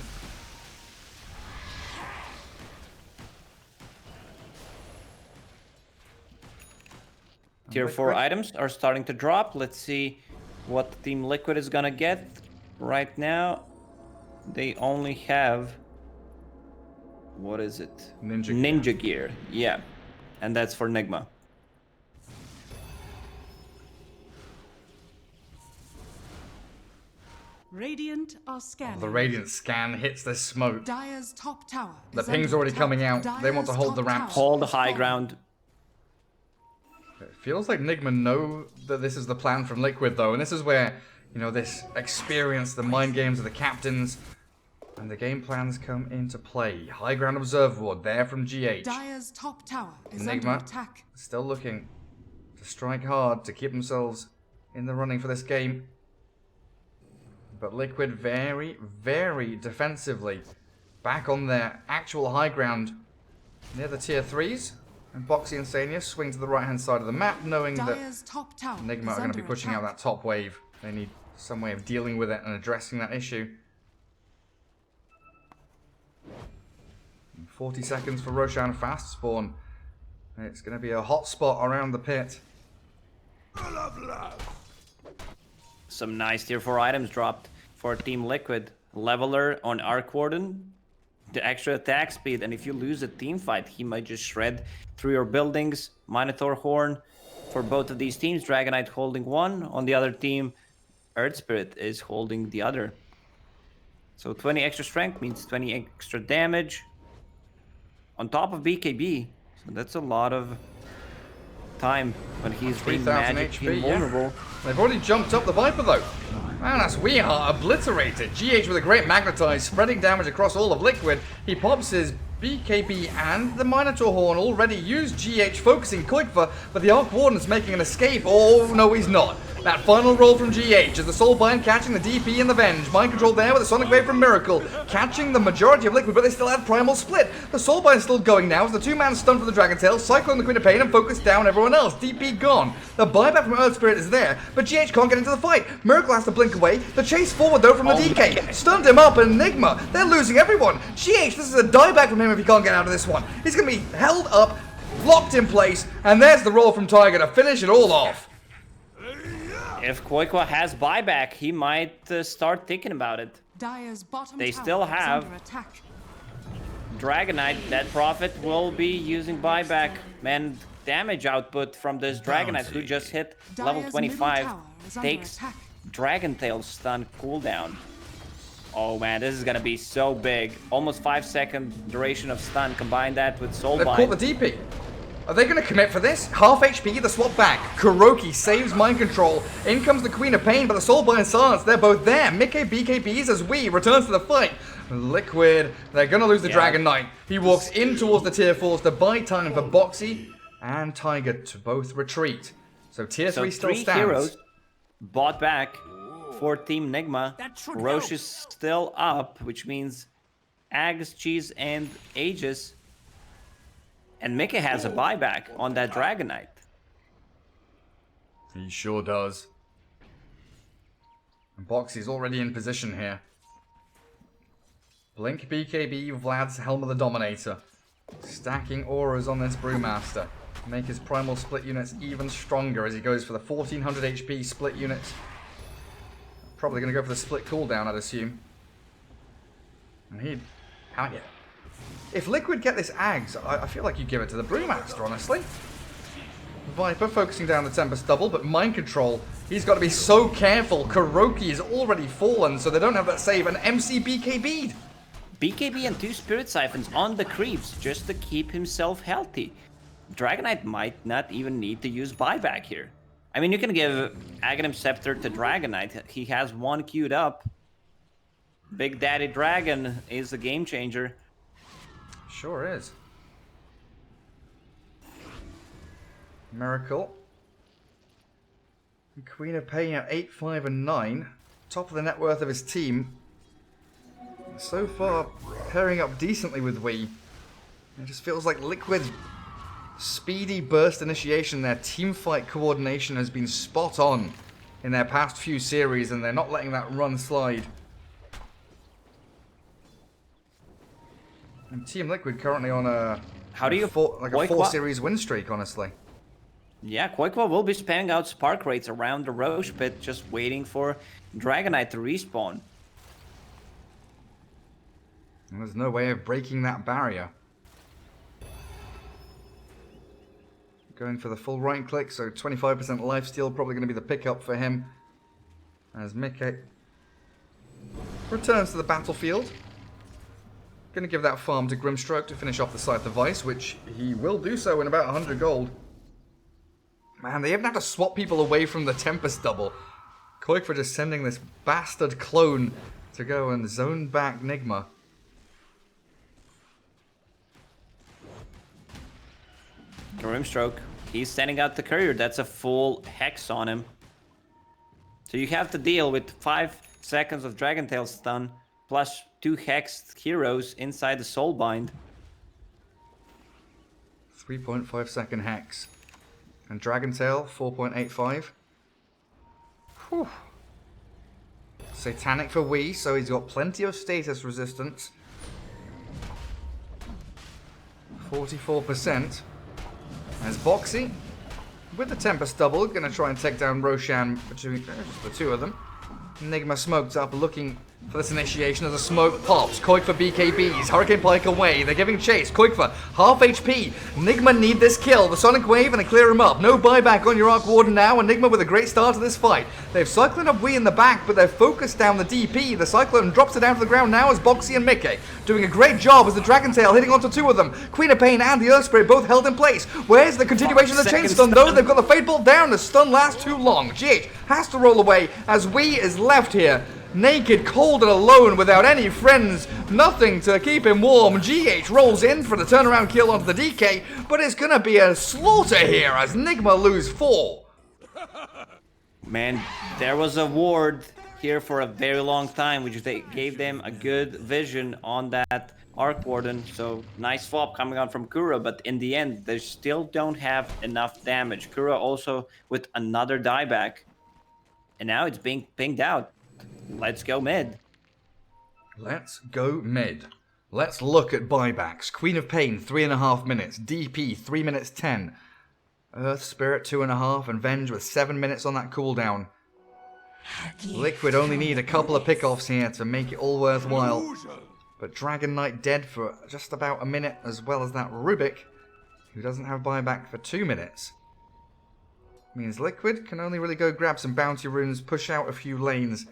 Tier 4 Liquid. items are starting to drop. Let's see what Team Liquid is gonna get. Right now, they only have... What is it? Ninja gear. Ninja gear, yeah. And that's for Nigma. Radiant are scanning. The Radiant scan hits the smoke. Dire's top tower The is ping's under already attack. coming out. They want to Dire's hold the top ramps. tower Hold the has high fallen. ground. It feels like Nigma know that this is the plan from Liquid, though, and this is where, this experience, the mind games of the captains, and the game plans come into play. High ground observer ward there from GH. Dire's top tower is under Nigma attack. still looking to strike hard to keep themselves in the running for this game. But Liquid very, very defensively back on their actual high ground near the tier 3s. And Boxy and Sania swing to the right-hand side of the map, knowing that Dire's top tower Nigma is are going to be under pushing out attack. that top wave. They need some way of dealing with it and addressing that issue. 40 seconds for Roshan fast spawn. It's going to be a hot spot around the pit. Some nice tier 4 items dropped for Team Liquid. Leveler on Arc Warden, the extra attack speed, and if you lose a team fight, he might just shred through your buildings. Minotaur Horn for both of these teams. Dragonite holding one. On the other team, Earth Spirit is holding the other. So 20 extra strength means 20 extra damage. On top of BKB. So that's a lot of time when he's being 3000 magic HP, invulnerable. yeah. They've already jumped up the Viper though. Man, that's Weeheart obliterated. GH with a great magnetize, spreading damage across all of Liquid. He pops his BKB and the Minotaur Horn already used GH, focusing Kuikva, but the Arc Warden's making an escape. Oh, no, he's not. That final roll from GH as the Soulbind catching the DP and the Venge. Mind control there with a Sonic Wave from Miracle, catching the majority of Liquid, but they still have Primal Split. The Soulbind's still going now as the two-man stun for the Dragon Tail, cycling the Queen of Pain and focus down everyone else. DP gone. The buyback from Earth Spirit is there, but GH can't get into the fight. Miracle has to blink away. The chase forward though from the DK. Stunned him up, and Nigma, they're losing everyone. GH, this is a dieback from him if he can't get out of this one. He's going to be held up, locked in place, and there's the roll from Tiger to finish it all off. If Koikwa has buyback, he might start thinking about it. Dire's bottom They tower still is have under attack. Dragonite. That Prophet will be using buyback. Man, damage output from this Dragonite who just hit level Dire's 25 middle tower is under takes attack. Dragon Tail stun cooldown. Oh man, this is gonna be so big. Almost 5-second duration of stun. Combine that with They've caught Soulbind. the DP. Are they going to commit for this? Half HP, the swap back. Kuroki saves mind control. In comes the Queen of Pain, but the Soulbind silence. They're both there. Mickey BKBs as we returns to the fight. Liquid, they're going to lose the Dragon Knight. He walks in towards the tier 4s to buy time for Boxy and Tiger to both retreat. So tier 3 still three stands. heroes bought back for Team Nigma. Roche is still up, which means Ags, Cheese, and Aegis. And Mickey has a buyback on that Dragonite. He sure does. And Boxy's already in position here. Blink BKB, Vlad's Helm of the Dominator. Stacking auras on this Brewmaster. Make his primal split units even stronger as he goes for the 1400 HP split units. Probably going to go for the split cooldown, I'd assume. And he'd... If Liquid get this Ags, I feel like you give it to the Brewmaster, honestly. Viper focusing down the Tempest double, but mind control, he's got to be so careful. Kuroki is already fallen, so they don't have that save, and MC BKB'd. BKB and 2 Spirit Siphons on the creeps just to keep himself healthy. Dragonite might not even need to use buyback here. I mean, you can give Aghanim Scepter to Dragonite. He has one queued up. Big Daddy Dragon is a game changer. Sure is. Miracle. Queen of Pain at 8, 5, and 9. Top of the net worth of his team. So far, pairing up decently with Wii. It just feels like Liquid's speedy burst initiation, their teamfight coordination has been spot on in their past few series, and they're not letting that run slide. And Team Liquid currently on a a 4 series win streak, honestly. Yeah, Koikwa will be spamming out spark rates around the Roche pit, just waiting for Dragonite to respawn. And there's no way of breaking that barrier. Going for the full right click, so 25% lifesteal, probably going to be the pickup for him. As Mickey returns to the battlefield. Going to give that farm to Grimstroke to finish off the Scythe device, which he will do so in about 100 gold. Man, they even have to swap people away from the Tempest double. Koikva just sending this bastard clone to go and zone back Nigma. Grimstroke, he's sending out the courier. That's a full hex on him. So you have to deal with 5 seconds of Dragon Tail stun, plus 2 hexed heroes inside the Soulbind. 3.5 second hex. And Dragon Tail, 4.85. Whew. Satanic for Wii, so he's got plenty of status resistance. 44%. As Boxy, with the Tempest double, going to try and take down Roshan between just the two of them. Nigma smoked up, looking for this initiation as the smoke pops. Koik for BKBs, Hurricane Pike away, they're giving chase. Koik for half HP, Nigma need this kill. The Sonic Wave and they clear him up. No buyback on your Arc Warden now, and Nigma with a great start to this fight. They've Cyclone up Wii in the back, but they're focused down the DP. The Cyclone drops it down to the ground now as Boxy and Mickey doing a great job as the Dragon Tail hitting onto two of them. Queen of Pain and the Earth Spirit both held in place. Where's the continuation of the chain stun though? They've got the Fade Bolt down. The stun lasts too long. GH has to roll away as Wii is left here. Naked, cold and alone without any friends, nothing to keep him warm. GH rolls in for the turnaround kill onto the DK, but it's gonna be a slaughter here as Nigma lose 4. Man, there was a ward here for a very long time, which they gave them a good vision on that Arc Warden. So nice swap coming on from Kura, but in the end, they still don't have enough damage. Kura also with another dieback, and now it's being pinged out. Let's go mid. Let's go mid. Let's look at buybacks. Queen of Pain, 3.5 minutes. DP, 3 minutes 10. Earth Spirit, 2.5. And Venge with 7 minutes on that cooldown. Liquid only need a couple of pickoffs here to make it all worthwhile. But Dragon Knight dead for just about a minute, as well as that Rubik, who doesn't have buyback for 2 minutes. Means Liquid can only really go grab some bounty runes, push out a few lanes.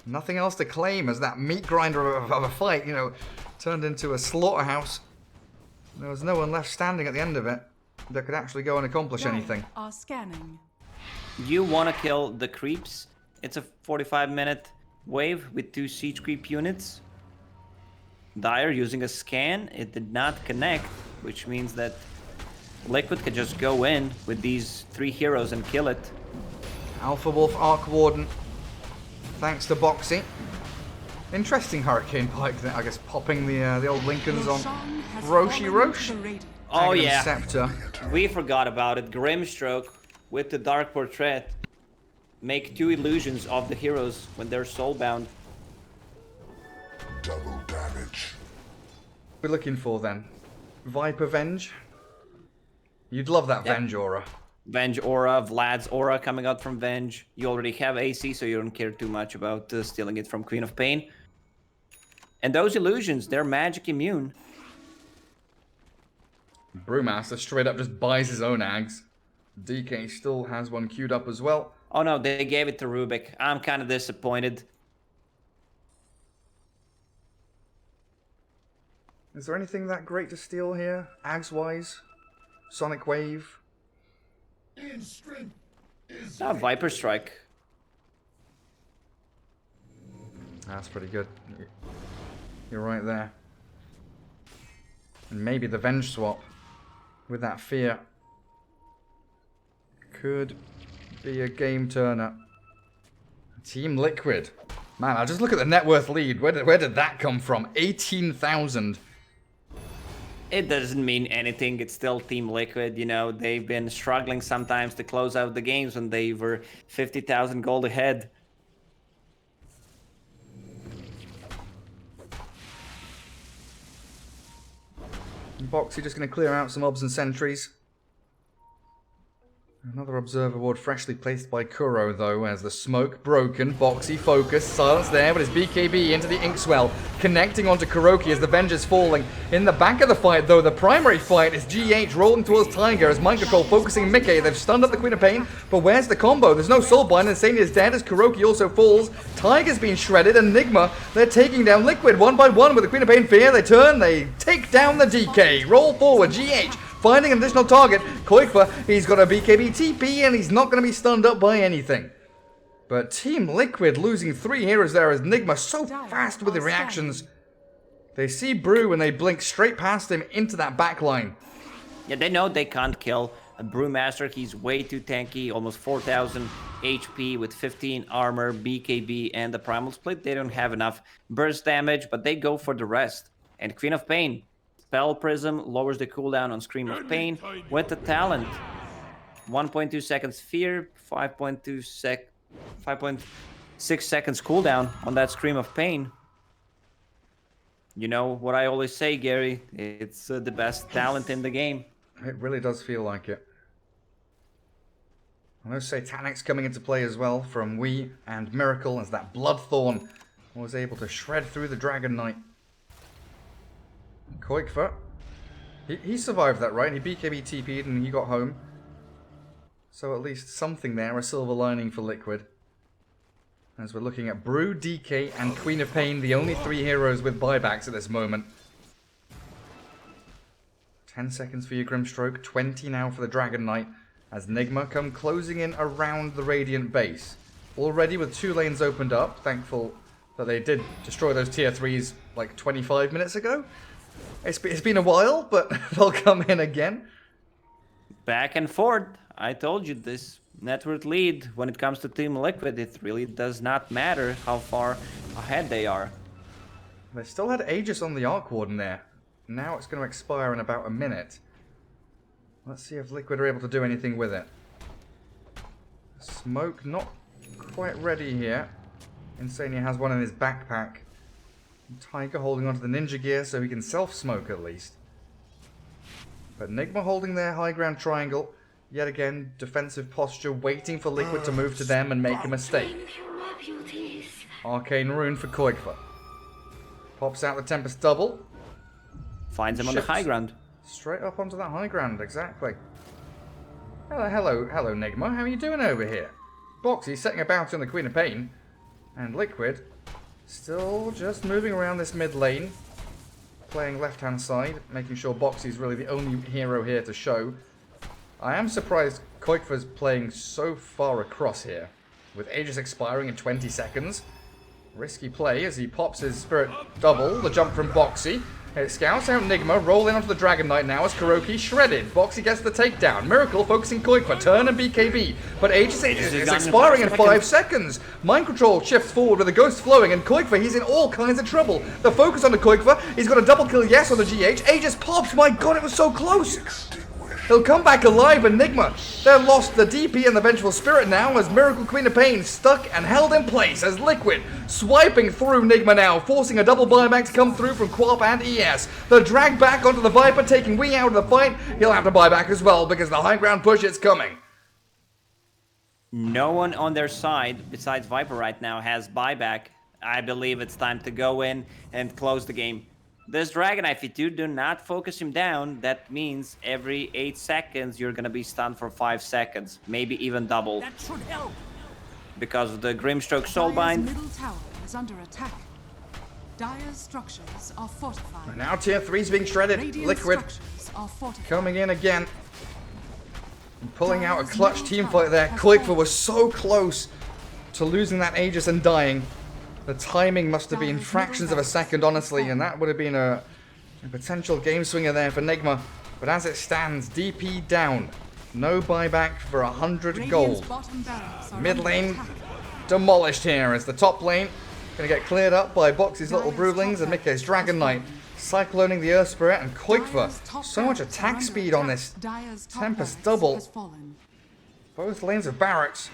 Nothing else to claim as that meat grinder of a fight, you know, turned into a slaughterhouse. There was no one left standing at the end of it that could actually go and accomplish anything. Are scanning. You want to kill the creeps. It's a 45-minute wave with 2 siege creep units. Dire using a scan. It did not connect, which means that Liquid could just go in with these 3 heroes and kill it. Alpha Wolf Arc Warden. Thanks to Boxy. Interesting Hurricane Pike there, I guess, popping the old Lincolns on Roche. Oh yeah, Scepter. we forgot about it. Grimstroke with the Dark Portrait. Make 2 illusions of the heroes when they're soulbound. Double damage. We're looking for then Viper Venge. You'd love that Venge aura. Venge aura, Vlad's aura coming out from Venge. You already have AC, so you don't care too much about stealing it from Queen of Pain. And those illusions, they're magic immune. Brewmaster straight up just buys his own Ags. DK still has one queued up as well. Oh no, they gave it to Rubik. I'm kind of disappointed. Is there anything that great to steal here? Ags-wise? Sonic Wave? Viper Strike. That's pretty good. You're right there. And maybe the Venge swap with that fear could be a game turner. Team Liquid. Man, I'll just look at the net worth lead. Where did that come from? 18,000. It doesn't mean anything. It's still Team Liquid. You know, they've been struggling sometimes to close out the games when they were 50,000 gold ahead. Boxy just going to clear out some obs and sentries. Another Observer Ward freshly placed by Kuro, though, as the smoke broken. Boxy focused, silence there, but his BKB into the Inkswell, connecting onto Kuroki as the Venge's falling. In the back of the fight, though, the primary fight is GH rolling towards Tiger as Mind Control focusing Mickey. They've stunned up the Queen of Pain, but where's the combo? There's no Soulbind, and Sania is dead as Kuroki also falls. Tiger's been shredded, and Nigma, they're taking down Liquid one by one with the Queen of Pain fear. They turn, they take down the DK. Roll forward, GH. Finding an additional target, Koikfa, he's got a BKB TP and he's not going to be stunned up by anything. But Team Liquid losing 3 heroes there as Nigma so fast with the reactions. They see Brew and they blink straight past him into that backline. Yeah, they know they can't kill a Brewmaster. He's way too tanky, almost 4,000 HP with 15 armor, BKB, and the Primal Split. They don't have enough burst damage, but they go for the rest. And Queen of Pain. Spell Prism lowers the cooldown on Scream of Pain with the talent. 1.2 seconds fear, 5.6 seconds cooldown on that Scream of Pain. You know what I always say, Gary, it's the best talent in the game. It really does feel like it. I know Satanic's coming into play as well from Wii and Miracle as that Bloodthorn was able to shred through the Dragon Knight. Koikfa, he survived that, right? He BKB TP'd and he got home. So at least something there, a silver lining for Liquid. As we're looking at Brew, DK, and Queen of Pain, the only 3 heroes with buybacks at this moment. 10 seconds for your Grimstroke, 20 now for the Dragon Knight, as Nigma come closing in around the Radiant base. Already with 2 lanes opened up, thankful that they did destroy those tier 3s like 25 minutes ago. It's been a while, but they'll come in again. Back and forth. I told you this. Network lead, when it comes to Team Liquid, it really does not matter how far ahead they are. They still had Aegis on the Arc Warden there. Now it's going to expire in about a minute. Let's see if Liquid are able to do anything with it. Smoke not quite ready here. Insania has one in his backpack. Tiger holding onto the ninja gear so he can self-smoke at least. But Nigma holding their high ground triangle. Yet again, defensive posture, waiting for Liquid to move to them and make a mistake. Arcane Rune for Koikfa. Pops out the Tempest double. Finds him on the high ground. Straight up onto that high ground, exactly. Hello, Nigma. How are you doing over here? Boxy's setting about on the Queen of Pain. And Liquid, still just moving around this mid lane. Playing left-hand side, making sure Boxy's really the only hero here to show. I am surprised Koikfa's playing so far across here, with Aegis expiring in 20 seconds. Risky play as he pops his Spirit double, the jump from Boxy. It scouts out Nigma, rolling onto the Dragon Knight now as Kuroki shredded. Boxy gets the takedown. Miracle focusing Koikfa, turn and BKB. But Aegis is expiring in 5 seconds. Mind Control shifts forward with the Ghost flowing, and Koikfa, he's in all kinds of trouble. The focus on the Koikfa, he's got a double kill yes on the GH. Aegis pops, my god, it was so close. He'll come back alive, and Nigma, they've lost the DP and the Vengeful Spirit now as Miracle Queen of Pain stuck and held in place as Liquid swiping through Nigma now, forcing a double buyback to come through from Quap and ES. The drag back onto the Viper, taking Wii out of the fight. He'll have to buy back as well because the high ground push is coming. No one on their side, besides Viper right now, has buyback. I believe it's time to go in and close the game. This Dragon, if you do not focus him down, that means every 8 seconds you're gonna be stunned for 5 seconds, maybe even double. That should help. Because of the Grimstroke Dire's Soulbind. middle tower is under attack. Dire's structures are fortified. Now tier 3's being shredded. Radiant Liquid structures are fortified. coming in again. And pulling out a clutch team fight there. Koikfa was so close to losing that Aegis and dying. The timing must have been fractions of a second, honestly, and that would have been a potential game swinger there for Nigma. But as it stands, DP down. No buyback for 100 gold. Mid lane demolished here as the top lane going to get cleared up by Boxy's little Broodlings and Mickey's Dragon Knight. Cycloning the Earth Spirit and Koikfa. So much attack speed on this Tempest double. Both lanes of barracks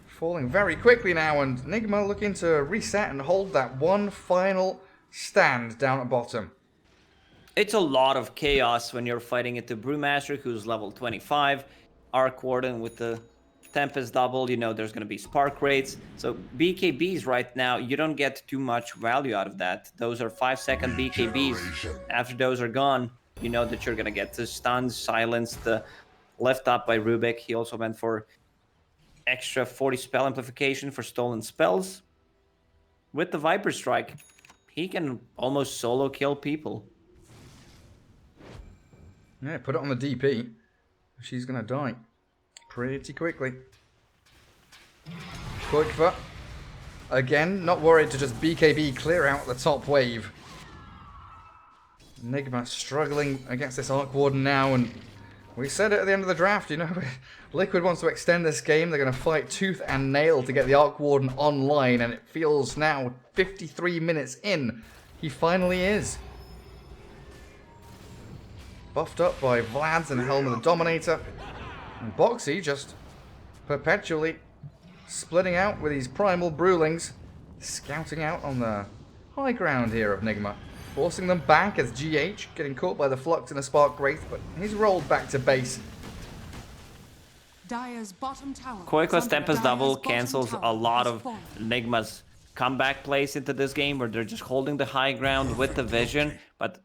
falling very quickly now, and Nigma looking to reset and hold that one final stand down at bottom. It's a lot of chaos when you're fighting into Brewmaster, who's level 25, Arc Warden with the Tempest double, you know there's going to be Spark Rates. So BKBs right now, you don't get too much value out of that. Those are 5-second BKBs. After those are gone, you know that you're going to get the stuns, silenced, left up by Rubik. He also went for extra 40 spell amplification for stolen spells. With the Viper Strike, he can almost solo kill people. Yeah, put it on the DP. She's going to die pretty quickly. Koikfa, again, not worried to just BKB clear out the top wave. Nigma struggling against this Arc Warden now, and we said it at the end of the draft, you know, Liquid wants to extend this game. They're going to fight tooth and nail to get the Arc Warden online, and it feels now 53 minutes in, he finally is. Buffed up by Vlad's and Helm of the Dominator. And Boxy just perpetually splitting out with these primal Broodlings, scouting out on the high ground here of Nigma. Forcing them back as GH getting caught by the Flux and a Spark Wraith, but he's rolled back to base. Dire's bottom tower. Koiko's Tempest Dire's double bottom cancels tower a lot has of fallen. Nigma's comeback plays into this game where they're just holding the high ground with the vision, but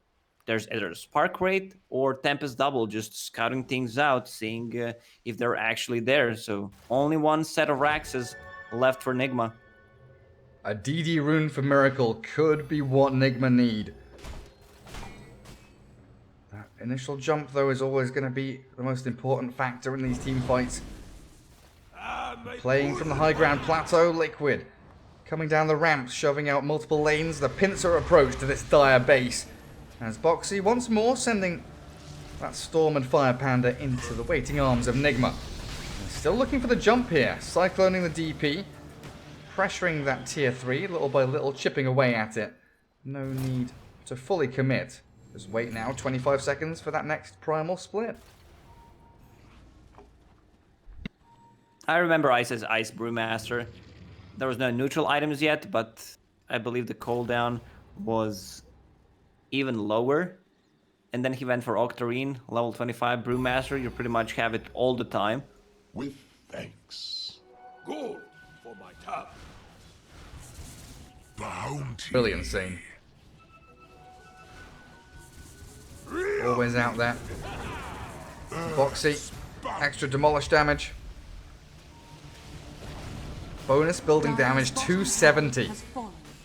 there's either Spark Rate or Tempest double just scouting things out, seeing if they're actually there. So only one set of Raxes left for Nigma. A DD rune for Miracle could be what Nigma need. That initial jump, though, is always going to be the most important factor in these team fights. Playing from the high ground plateau, Liquid. Coming down the ramps, shoving out multiple lanes, the pincer approach to this dire base. As Boxy once more sending that Storm and Fire Panda into the waiting arms of Nigma. Still looking for the jump here, cycloning the DP. Pressuring that tier 3, little by little, chipping away at it. No need to fully commit. Just wait now, 25 seconds for that next primal split. I remember Ice's Ice Brewmaster. There was no neutral items yet, but I believe the cooldown was even lower. And then he went for Octarine, level 25 Brewmaster. You pretty much have it all the time. With thanks. Good for my top. Bounty. Really insane. Always out there. Boxy, extra demolish damage. Bonus building damage 270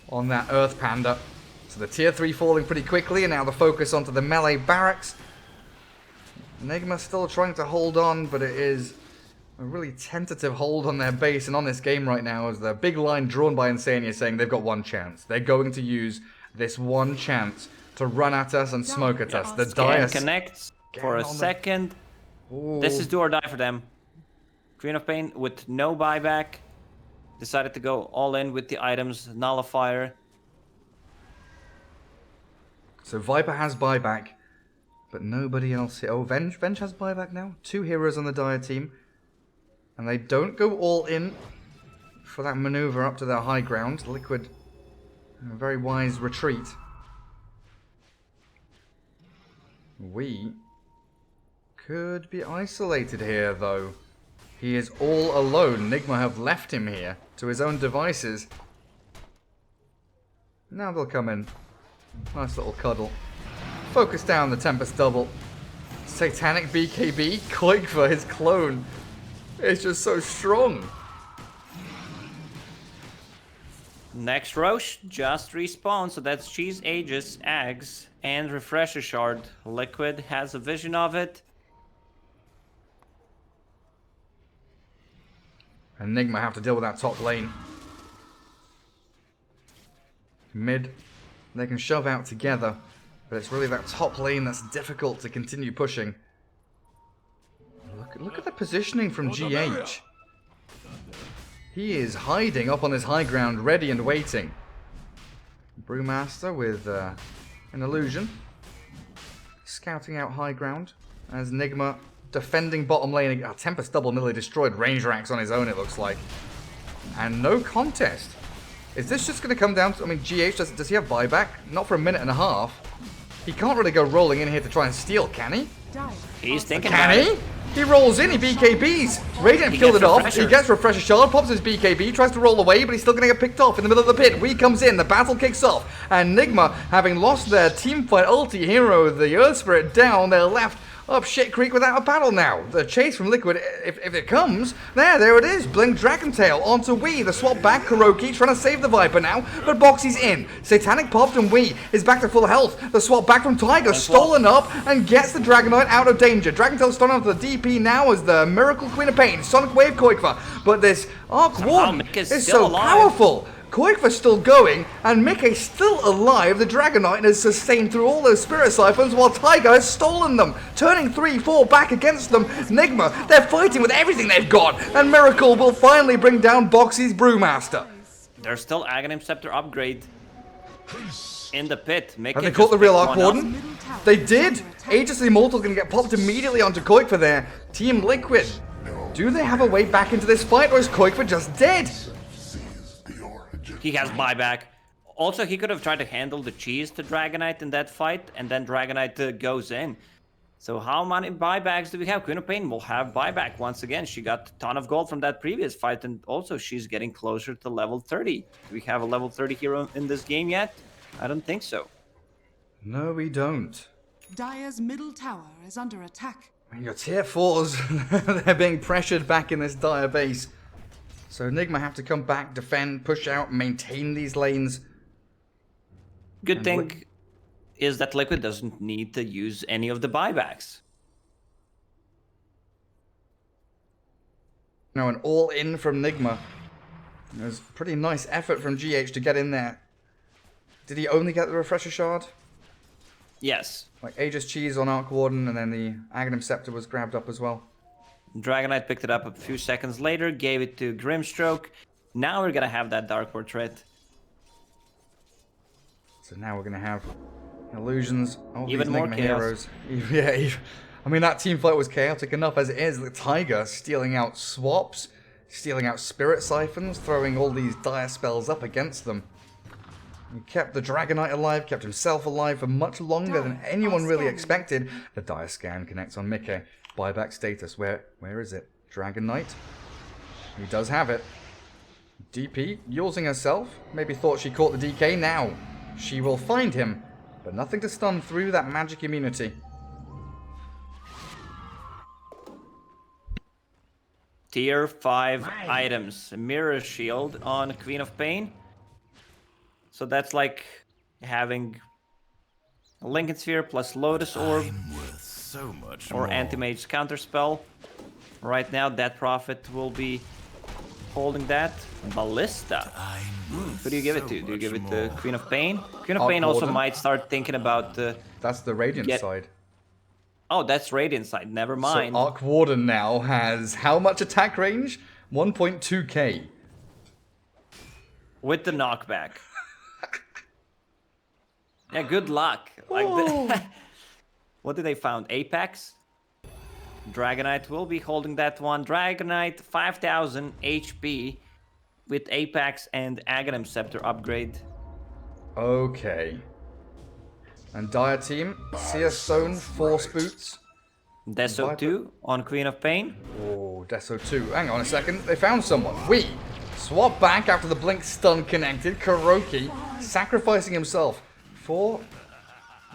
on that Earth Panda. So the tier 3 falling pretty quickly, and now the focus onto the melee barracks. Nigma still trying to hold on, but it is a really tentative hold on their base and on this game right now, as the big line drawn by Insania saying they've got one chance. They're going to use this one chance to run at us and smoke at us. The Dire connects for a second. This is do or die for them. Queen of Pain with no buyback. Decided to go all in with the items. Nullifier. So Viper has buyback, but nobody else here. Oh, Venge has buyback now. 2 heroes on the Dire team. And they don't go all in for that maneuver up to their high ground. Liquid, a very wise retreat. We could be isolated here, though. He is all alone. Nigma have left him here to his own devices. Now they'll come in. Nice little cuddle. Focus down the Tempest double. Satanic BKB. Koik for his clone. It's just so strong. Next Roche just respawned, so that's Cheese, Aegis, Eggs, and Refresher Shard. Liquid has a vision of it. Nigma have to deal with that top lane. Mid, they can shove out together, but it's really that top lane that's difficult to continue pushing. Look at the positioning from GH. He is hiding up on his high ground, ready and waiting. Brewmaster with an illusion. Scouting out high ground as Nigma defending bottom lane. Tempest double nearly destroyed range racks on his own, it looks like. And no contest. Is this just going to come down to... I mean, GH, does he have buyback? Not for a minute and a half. He can't really go rolling in here to try and steal, can he? He's thinking Can about he? it. He rolls in, he BKBs. Radiant He killed gets it off. Refresher. He gets Refresher Shard, pops his BKB, tries to roll away, but he's still going to get picked off in the middle of the pit. Wee comes in, the battle kicks off, and Nigma, having lost their teamfight ulti hero, the Earth Spirit, down, they're left up shit creek without a battle now. The chase from Liquid, if it comes, there it is. Blink Dragon Tail onto Wee. The swap back, Kuroki trying to save the Viper now, but Boxy's in. Satanic popped and Wee is back to full health. The swap back from Tiger, stolen up and gets the Dragonite out of danger. Dragon Tail stolen onto the DP now as the Miracle Queen of Pain. Sonic Wave Koikva, but this Arc Warden Mick is is still so alive. powerful. Koikva's still going, and Mickey's still alive. The Dragonite has sustained through all those Spirit Siphons, while Tiger has stolen them, turning 3-4 back against them. Nigma, they're fighting with everything they've got, and Miracle will finally bring down Boxy's Brewmaster. There's still Aghanim Scepter upgrade in the pit. Have they caught the real Arc Warden? They did! Aegis the Immortal can get popped immediately onto Koikva there. Team Liquid, do they have a way back into this fight, or is Koikva just dead? He has buyback. Also, he could have tried to handle the cheese to Dragonite in that fight, and then Dragonite goes in. So how many buybacks do we have? Queen of Pain will have buyback once again. She got a ton of gold from that previous fight, and also she's getting closer to level 30. Do we have a level 30 hero in this game yet? I don't think so. No, we don't. Dire's middle tower is under attack. And your tier 4s, they're being pressured back in this Dire base. So Nigma have to come back, defend, push out, maintain these lanes. Good thing is that Liquid doesn't need to use any of the buybacks. Now an all-in from Nigma. It was a pretty nice effort from GH to get in there. Did he only get the Refresher Shard? Yes. Like Aegis Cheese on Arc Warden, and then the Aghanim Scepter was grabbed up as well. Dragonite picked it up a few seconds later, gave it to Grimstroke. Now we're gonna have that Dark Portrait. So now we're going to have illusions of Even these more Nigma chaos. heroes. Yeah, I mean, that team fight was chaotic enough as it is. The Tiger stealing out swaps, stealing out Spirit Siphons, throwing all these dire spells up against them. He kept the Dragonite alive, kept himself alive for much longer than anyone really expected. The Dire Scan connects on Mickey. Buyback status, where is it? Dragonite? He does have it. DP, using herself, maybe thought she caught the DK. Now she will find him, but nothing to stun through that magic immunity. Tier 5 items. Mirror Shield on Queen of Pain. So that's like having a Lincoln Sphere plus Lotus Orb So much or Anti-Mage's Counterspell. Right now, Death Prophet will be holding that. Ballista. Who do you give it to? Do you give it to Queen of Pain? Queen of Pain also Warden. might start thinking about... That's the Radiant side. Oh, that's Radiant side. Never mind. So Arc Warden now has how much attack range? 1.2k. With the knockback. Yeah, good luck. Like what did they found? Apex? Dragonite will be holding that one. Dragonite 5000 HP with Apex and Aghanim Scepter upgrade. Okay. And Dire Team, CS Zone, Force Boots. Deso 2 on Queen of Pain. Oh, Deso 2. Hang on a second. They found someone. We swap back after the Blink stun connected. Kuroki sacrificing himself for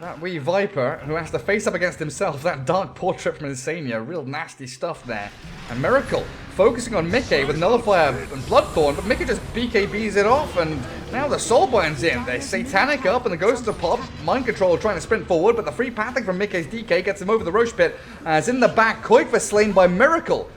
that wee Viper who has to face up against himself. That Dark Portrait from Insania. Real nasty stuff there. And Miracle focusing on Mickey with Nullifier and Bloodthorn, but Mickey just BKBs it off, and now the Soulbind's in. They Satanic up, and the Ghost of Pop. Mind Control trying to sprint forward, but the free pathing from Mickey's DK gets him over the Roche Pit. As in the back, Koikva slain by Miracle.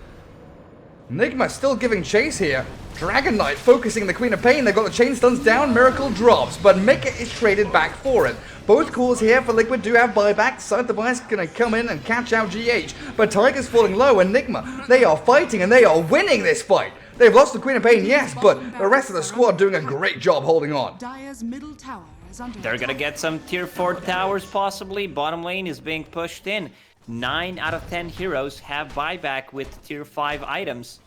Nigma still giving chase here. Dragon Knight focusing the Queen of Pain. They've got the chain stuns down. Miracle drops, but Mickey is traded back for it. Both cores here for Liquid do have buyback. Side Device going to come in and catch out GH. But Tiger's falling low, and Nigma, they are fighting and they are winning this fight. They've lost the Queen of Pain, yes, but the rest of the squad doing a great job holding on. Dire's middle tower is under They're gonna get some tier 4 towers possibly. Bottom lane is being pushed in. 9 out of 10 heroes have buyback with tier 5 items.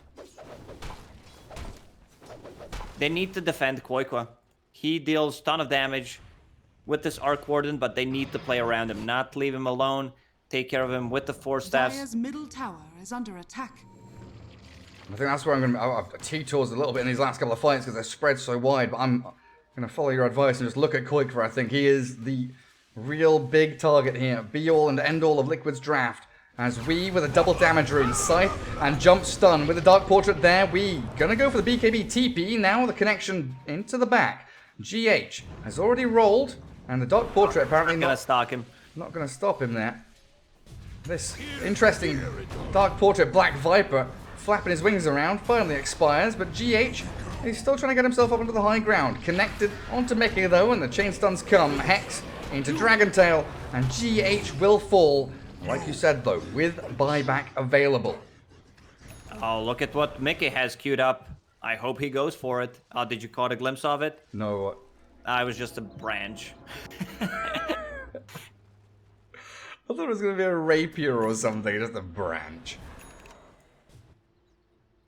They need to defend Koikwa. He deals ton of damage with this Arc Warden, but they need to play around him, not leave him alone. Take care of him with the 4 staffs. Dire's middle tower is under attack. I think that's where I'm going to... I've T-tours a little bit in these last couple of fights because they're spread so wide, but I'm going to follow your advice and just look at Koikva. I think he is the real big target here. Be-all and end-all of Liquid's draft. As we, with a double damage rune, Scythe and Jump Stun with the Dark Portrait there, we gonna go for the BKB TP, now the connection into the back. GH has already rolled, and the Dark Portrait apparently Gonna stalk him. not gonna stop him there. This interesting Dark Portrait Black Viper flapping his wings around, finally expires, but GH is still trying to get himself up onto the high ground. Connected onto Mickey though, and the chain stuns come. Hex into Dragon Tail, and GH will fall. Like you said, though, with buyback available. Oh, look at what Mickey has queued up. I hope he goes for it. Oh, did you caught a glimpse of it? No. I was just a branch. I thought it was going to be a rapier or something, just a branch.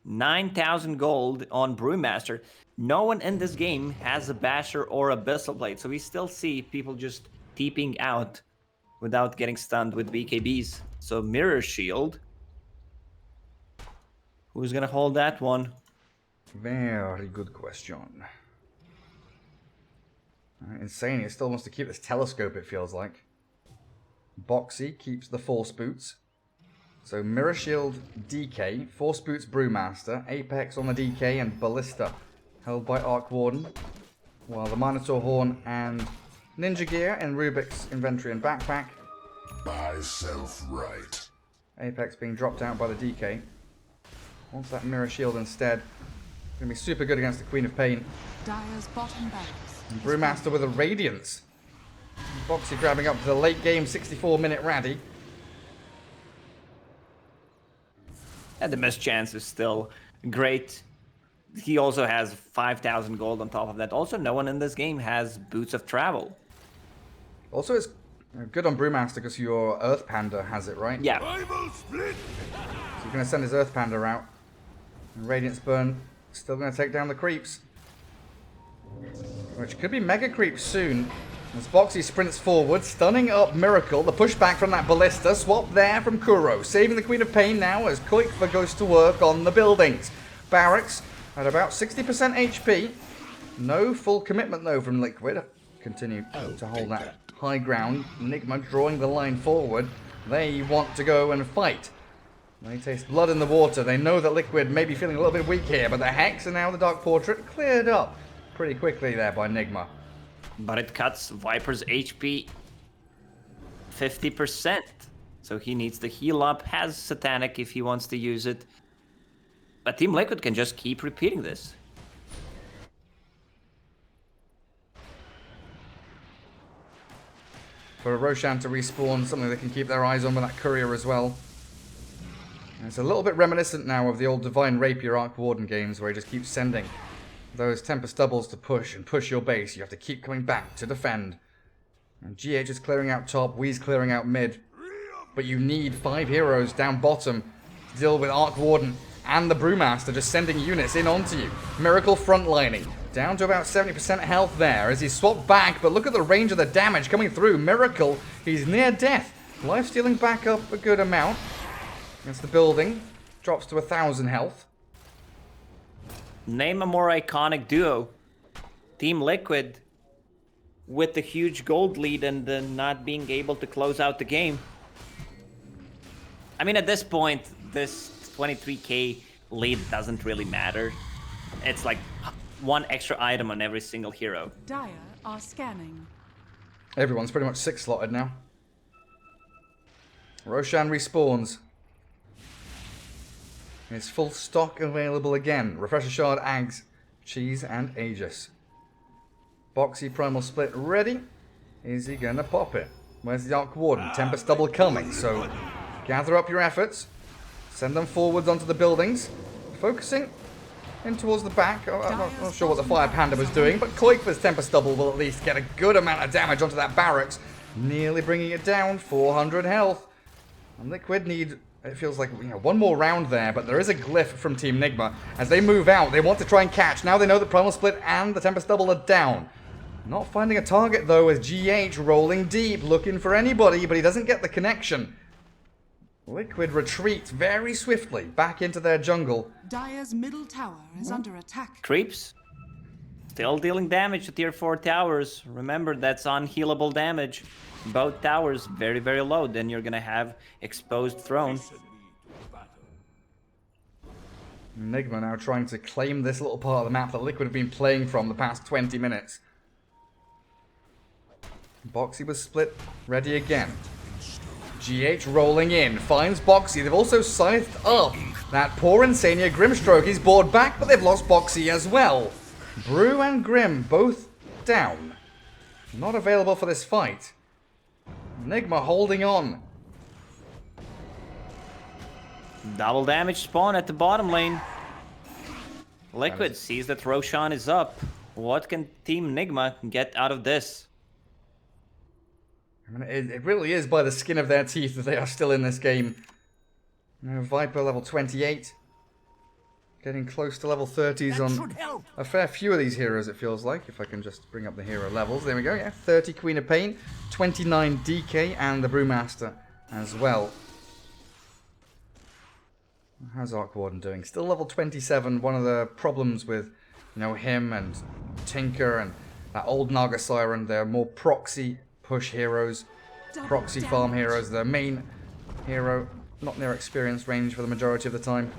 9,000 gold on Brewmaster. No one in this game has a Basher or Abyssal Blade, so we still see people just teeping out without getting stunned with BKBs. So Mirror Shield. Who's gonna hold that one? Very good question. Insane, it still wants to keep this telescope, it feels like. Boxy keeps the Force Boots. So Mirror Shield, DK, Force Boots, Brewmaster, Apex on the DK, and Ballista held by Arc Warden. While the Minotaur Horn and Ninja Gear in Rubik's inventory and backpack. Myself right. Apex being dropped out by the DK. Wants that Mirror Shield instead. Gonna be super good against the Queen of Pain. Dire's bottom barracks. And Brewmaster with a Radiance. Boxy grabbing up to the late game 64-minute Raddy. And the missed chance is still great. He also has 5,000 gold on top of that. Also, no one in this game has Boots of Travel. Also, it's good on Brewmaster because your Earth Panda has it, right? Yeah. Rival split. So you're going to send his Earth Panda out. And Radiance Burn still going to take down the creeps. Which could be Mega Creeps soon. As Boxy sprints forward, stunning up Miracle. The pushback from that Ballista. Swap there from Kuro. Saving the Queen of Pain now as Koikva goes to work on the buildings. Barracks at about 60% HP. No full commitment though from Liquid. Continue to hold that high ground. Nigma drawing the line forward. They want to go and fight. They taste blood in the water. They know that Liquid may be feeling a little bit weak here, but the Hex and now the Dark Portrait cleared up pretty quickly there by Nigma. But it cuts Viper's HP 50%. So he needs to heal up. Has Satanic if he wants to use it. But Team Liquid can just keep repeating this. For Roshan to respawn, something they can keep their eyes on with that Courier as well. And it's a little bit reminiscent now of the old Divine Rapier Arc Warden games where he just keeps sending those Tempest doubles to push and push your base. You have to keep coming back to defend. And GH is clearing out top, Wee's clearing out mid. But you need 5 heroes down bottom to deal with Arc Warden and the Brewmaster just sending units in onto you. Miracle frontlining. Down to about 70% health there as he's swapped back, but look at the range of the damage coming through. Miracle, he's near death. Life stealing back up a good amount. Against the building. Drops to 1,000 health. Name a more iconic duo. Team Liquid with the huge gold lead and then not being able to close out the game. I mean, at this point, this 23k lead doesn't really matter. It's like one extra item on every single hero. Dire are scanning. Everyone's pretty much 6-slotted now. Roshan respawns. It's full stock available again. Refresher Shard, Ags, Cheese, and Aegis. Boxy Primal Split ready. Is he gonna pop it? Where's the Arc Warden? Tempest double coming, so gather up your efforts. Send them forwards onto the buildings. Focusing in towards the back. I'm not sure what the Fire Panda was doing, but Koikva's Tempest double will at least get a good amount of damage onto that barracks. Nearly bringing it down, 400 health. And Liquid need... It feels like, one more round there, but there is a glyph from Team Nigma. As they move out, they want to try and catch. Now they know that Primal Split and the Tempest Double are down. Not finding a target, though, as GH rolling deep, looking for anybody, but he doesn't get the connection. Liquid retreats very swiftly back into their jungle. Dire's middle tower is under attack. Creeps. Still dealing damage to tier 4 towers. Remember, that's unhealable damage. Both towers very, very low. Then you're gonna have exposed throne. Nigma now trying to claim this little part of the map that Liquid have been playing from the past 20 minutes. Boxy was split, ready again. GH rolling in, finds Boxy. They've also scythed up that poor Insania Grimstroke. He's bored back, but they've lost Boxy as well. Brew and Grim both down. Not available for this fight. Nigma holding on. Double damage spawn at the bottom lane. Liquid sees that Roshan is up. What can Team Nigma get out of this? I mean, it really is by the skin of their teeth that they are still in this game. Viper level 28. Getting close to level 30s on a fair few of these heroes, it feels like. If I can just bring up the hero levels. There we go, yeah. 30 Queen of Pain, 29 DK, and the Brewmaster as well. How's Arc Warden doing? Still level 27. One of the problems with, you know, him and Tinker and that old Naga Siren, they're more proxy push heroes, proxy farm heroes. Their main hero, not near experience range for the majority of the time.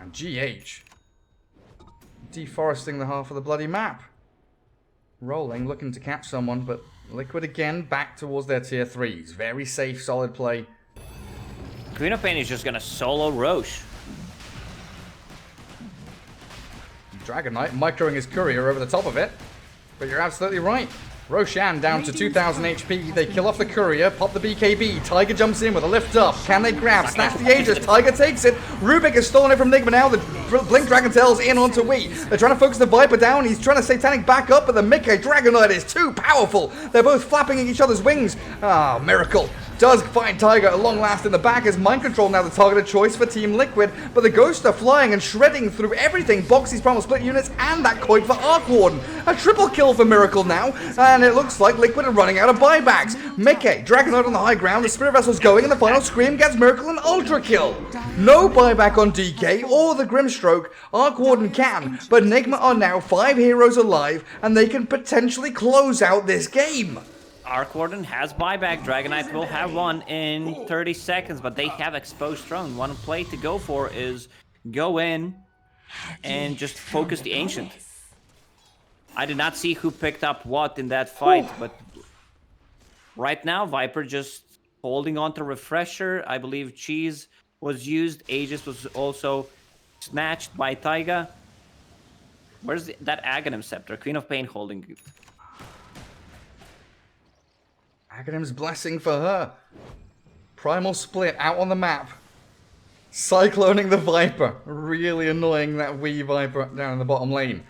And GH, deforesting the half of the bloody map. Rolling, looking to catch someone, but Liquid again back towards their tier 3s. Very safe, solid play. Queen of Pain is just gonna solo Roche. Dragon Knight microing his courier over the top of it. But you're absolutely right. Roshan down to 2000 HP. They kill off the courier, pop the BKB. Tiger jumps in with a lift up. Can they grab? Snatch the Aegis. Tiger takes it. Rubik has stolen it from Nigma now. The Blink Dragon Tail's in onto Wii. They're trying to focus the Viper down. He's trying to Satanic back up, but the Mickey Dragon Knight is too powerful. They're both flapping in each other's wings. Ah, Miracle does find Tiger at long last in the back as Mind Control now the targeted choice for Team Liquid, but the Ghosts are flying and shredding through everything. Boxy's Primal Split units and that Coit for Arc Warden. A triple kill for Miracle now, and it looks like Liquid are running out of buybacks. Mickey, Dragon Knight on the high ground, the Spirit Vessel's going, and the final scream gets Miracle an Ultra Kill. No buyback on DK or the Grimstroke. Arc Warden can, but Nigma are now 5 heroes alive, and they can potentially close out this game. Arc Warden has buyback. Dragon Knight will have one in 30 seconds, but they have exposed throne. One play to go for is go in and just focus the Ancient. I did not see who picked up what in that fight, but right now Viper just holding on to Refresher. I believe Cheese was used. Aegis was also snatched by Taiga. Where's that Aghanim Scepter? Queen of Pain holding it. Aghanim's blessing for her. Primal Split out on the map. Cycloning the Viper. Really annoying that wee Viper down in the bottom lane.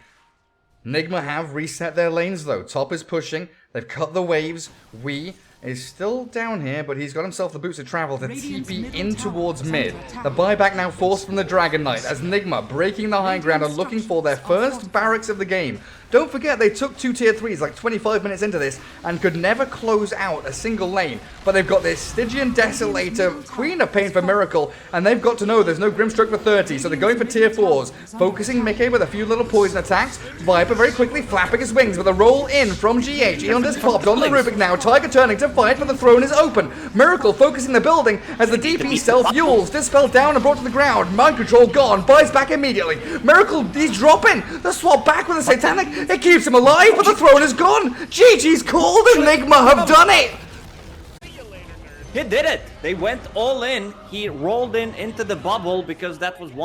Nigma have reset their lanes though. Top is pushing. They've cut the waves. Wee is still down here, but he's got himself the boots of travel to TP in towards mid. The buyback now forced from the Dragon Knight as Nigma breaking the high ground and looking for their first barracks of the game. Don't forget they took 2 tier 3s like 25 minutes into this and could never close out a single lane. But they've got this Stygian Desolator, Queen of Pain for Miracle, and they've got to know there's no Grimstroke for 30, so they're going for tier 4s. Focusing Mickey with a few little poison attacks. Viper very quickly flapping his wings with a roll in from GH. Eon just popped on the Rubik now. Tiger turning to fight, but the throne is open. Miracle focusing the building as the DP self-fuels. Dispelled down and brought to the ground. Mind Control gone. Buys back immediately. Miracle, he's dropping. The swap back with a Satanic. It keeps him alive, but the throne is gone. GG's called and Nigma have done it. He did it. They went all in. He rolled in into the bubble because that was one.